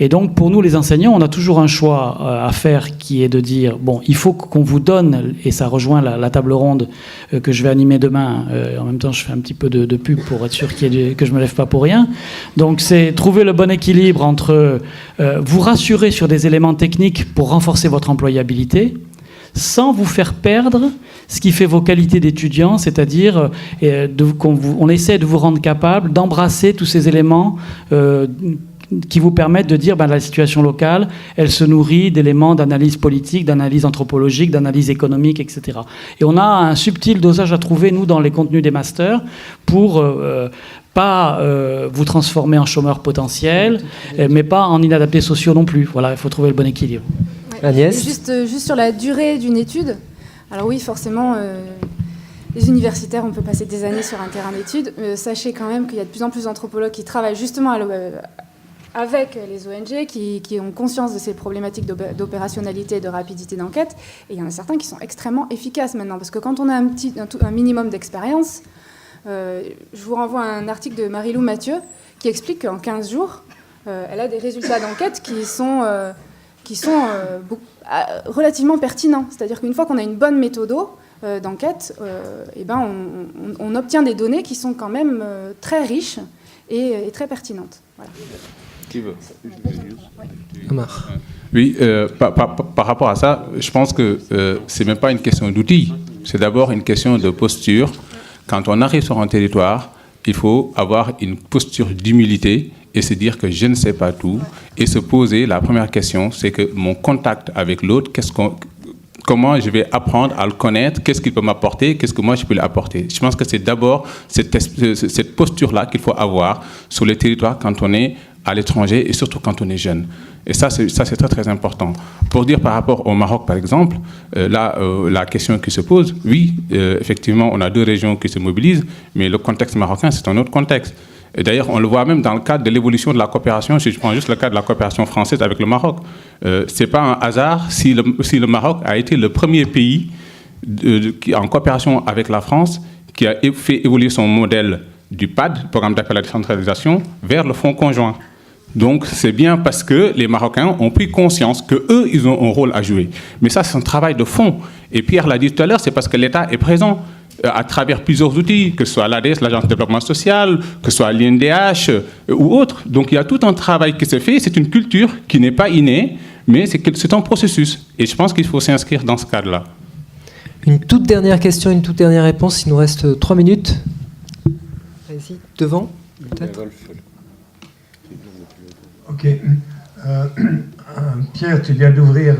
Et donc, pour nous, les enseignants, on a toujours un choix à faire qui est de dire, bon, il faut qu'on vous donne, et ça rejoint la table ronde que je vais animer demain. En même temps, je fais un petit peu de pub pour être sûr que je ne me lève pas pour rien. Donc, c'est trouver le bon équilibre entre vous rassurer sur des éléments techniques pour renforcer votre employabilité, sans vous faire perdre ce qui fait vos qualités d'étudiant, c'est-à-dire on essaie de vous rendre capable d'embrasser tous ces éléments qui vous permettent de dire la situation locale, elle se nourrit d'éléments d'analyse politique, d'analyse anthropologique, d'analyse économique, etc. Et on a un subtil dosage à trouver, nous, dans les contenus des masters, pour pas vous transformer en chômeur potentiel, mais pas en inadaptés sociaux non plus. Voilà, il faut trouver le bon équilibre. Ouais. Agnès ? Juste sur la durée d'une étude, alors oui, forcément... Les universitaires, on peut passer des années sur un terrain d'études. Sachez quand même qu'il y a de plus en plus d'anthropologues qui travaillent justement avec les ONG, qui ont conscience de ces problématiques d'opérationnalité et de rapidité d'enquête. Et il y en a certains qui sont extrêmement efficaces maintenant. Parce que quand on a un minimum d'expérience, je vous renvoie à un article de Marie-Lou Mathieu qui explique qu'en 15 jours, elle a des résultats d'enquête qui sont relativement pertinents. C'est-à-dire qu'une fois qu'on a une bonne méthode d'enquête, on obtient des données qui sont quand même très riches et très pertinentes. Voilà. Qui veut ? Omar. Oui, par rapport à ça, je pense que c'est même pas une question d'outils, c'est d'abord une question de posture. Quand on arrive sur un territoire, il faut avoir une posture d'humilité et se dire que je ne sais pas tout et se poser la première question, c'est que mon contact avec l'autre, comment je vais apprendre à le connaître, qu'est-ce qu'il peut m'apporter, qu'est-ce que moi je peux lui apporter. Je pense que c'est d'abord cette posture-là qu'il faut avoir sur les territoires quand on est à l'étranger et surtout quand on est jeune. Et ça, c'est très, très important. Pour dire par rapport au Maroc, par exemple, la question qui se pose, oui, effectivement, on a 2 régions qui se mobilisent, mais le contexte marocain, c'est un autre contexte. Et d'ailleurs, on le voit même dans le cadre de l'évolution de la coopération. Si je prends juste le cas de la coopération française avec le Maroc, ce n'est pas un hasard si le Maroc a été le premier pays en coopération avec la France qui a fait évoluer son modèle du PAD, Programme d'appel à la décentralisation, vers le fonds conjoint. Donc, c'est bien parce que les Marocains ont pris conscience qu'eux, ils ont un rôle à jouer. Mais ça, c'est un travail de fond. Et Pierre l'a dit tout à l'heure, c'est parce que l'État est présent à travers plusieurs outils, que ce soit l'ADES, l'Agence de développement social, que ce soit l'INDH ou autres. Donc, il y a tout un travail qui se fait. C'est une culture qui n'est pas innée, mais c'est un processus. Et je pense qu'il faut s'inscrire dans ce cadre-là. Une toute dernière question, une toute dernière réponse. Il nous reste 3 minutes. Allez-y, devant, peut-être. Ok. Pierre, tu viens d'ouvrir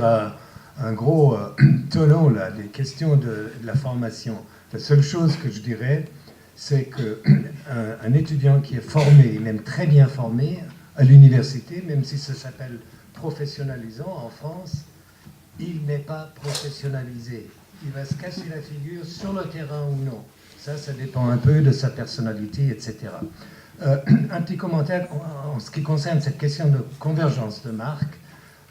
un gros tonneau là, des questions de la formation. La seule chose que je dirais, c'est qu'un étudiant qui est formé, même très bien formé, à l'université, même si ça s'appelle professionnalisant en France, il n'est pas professionnalisé. Il va se casser la figure sur le terrain ou non. Ça dépend un peu de sa personnalité, etc. Un petit commentaire en ce qui concerne cette question de convergence de marques.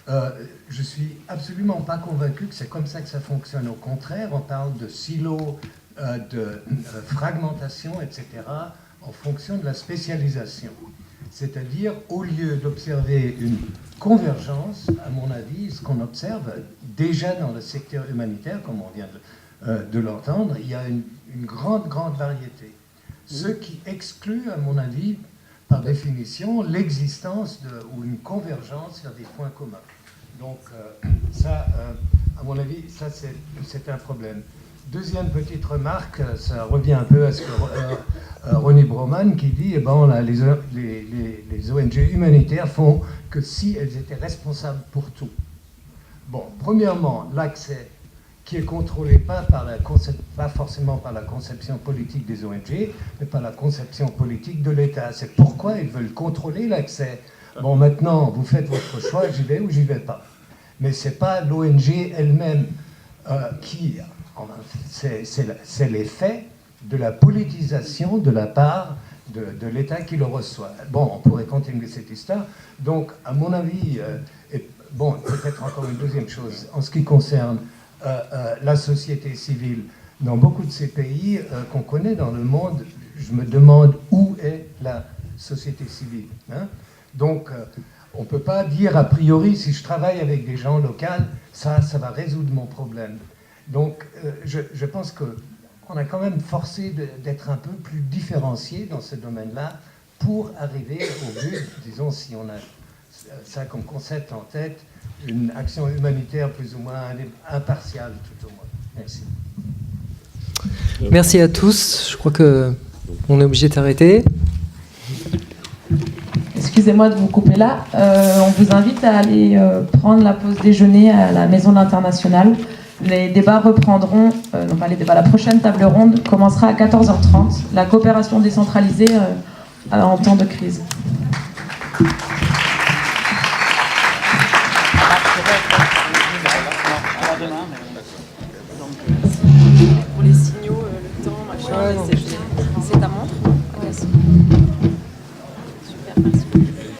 Je suis absolument pas convaincu que c'est comme ça que ça fonctionne. Au contraire, on parle de silos, de fragmentation, etc., en fonction de la spécialisation. C'est-à-dire, au lieu d'observer une convergence, à mon avis, ce qu'on observe déjà dans le secteur humanitaire, comme on vient de l'entendre, il y a une grande variété. Ce qui exclut, à mon avis, par définition, l'existence ou une convergence vers des points communs. Donc, ça, à mon avis, ça c'est un problème. Deuxième petite remarque, ça revient un peu à ce que Ronnie Broman qui dit, eh ben, là, les ONG humanitaires font que si elles étaient responsables pour tout. Bon, premièrement, l'accès qui est contrôlé pas forcément par la conception politique des ONG, mais par la conception politique de l'État. C'est pourquoi ils veulent contrôler l'accès. Bon, maintenant, vous faites votre choix, j'y vais ou j'y vais pas. Mais c'est pas l'ONG elle-même qui... C'est l'effet de la politisation de la part de l'État qui le reçoit. Bon, on pourrait continuer cette histoire. Donc, à mon avis, bon, peut-être encore une deuxième chose, en ce qui concerne la société civile, dans beaucoup de ces pays qu'on connaît dans le monde, je me demande où est la société civile. Hein? Donc, on ne peut pas dire a priori, si je travaille avec des gens locaux, ça va résoudre mon problème. Donc, je pense qu'on a quand même forcé d'être un peu plus différencié dans ce domaine-là pour arriver au but, disons, si on a ça comme concept en tête, une action humanitaire plus ou moins impartiale, tout au moins. Merci. Merci à tous. Je crois qu'on est obligé d'arrêter. Excusez-moi de vous couper là. On vous invite à aller prendre la pause déjeuner à la Maison de l'International. Les débats reprendront, non pas les débats, la prochaine table ronde commencera à 14h30. La coopération décentralisée en temps de crise.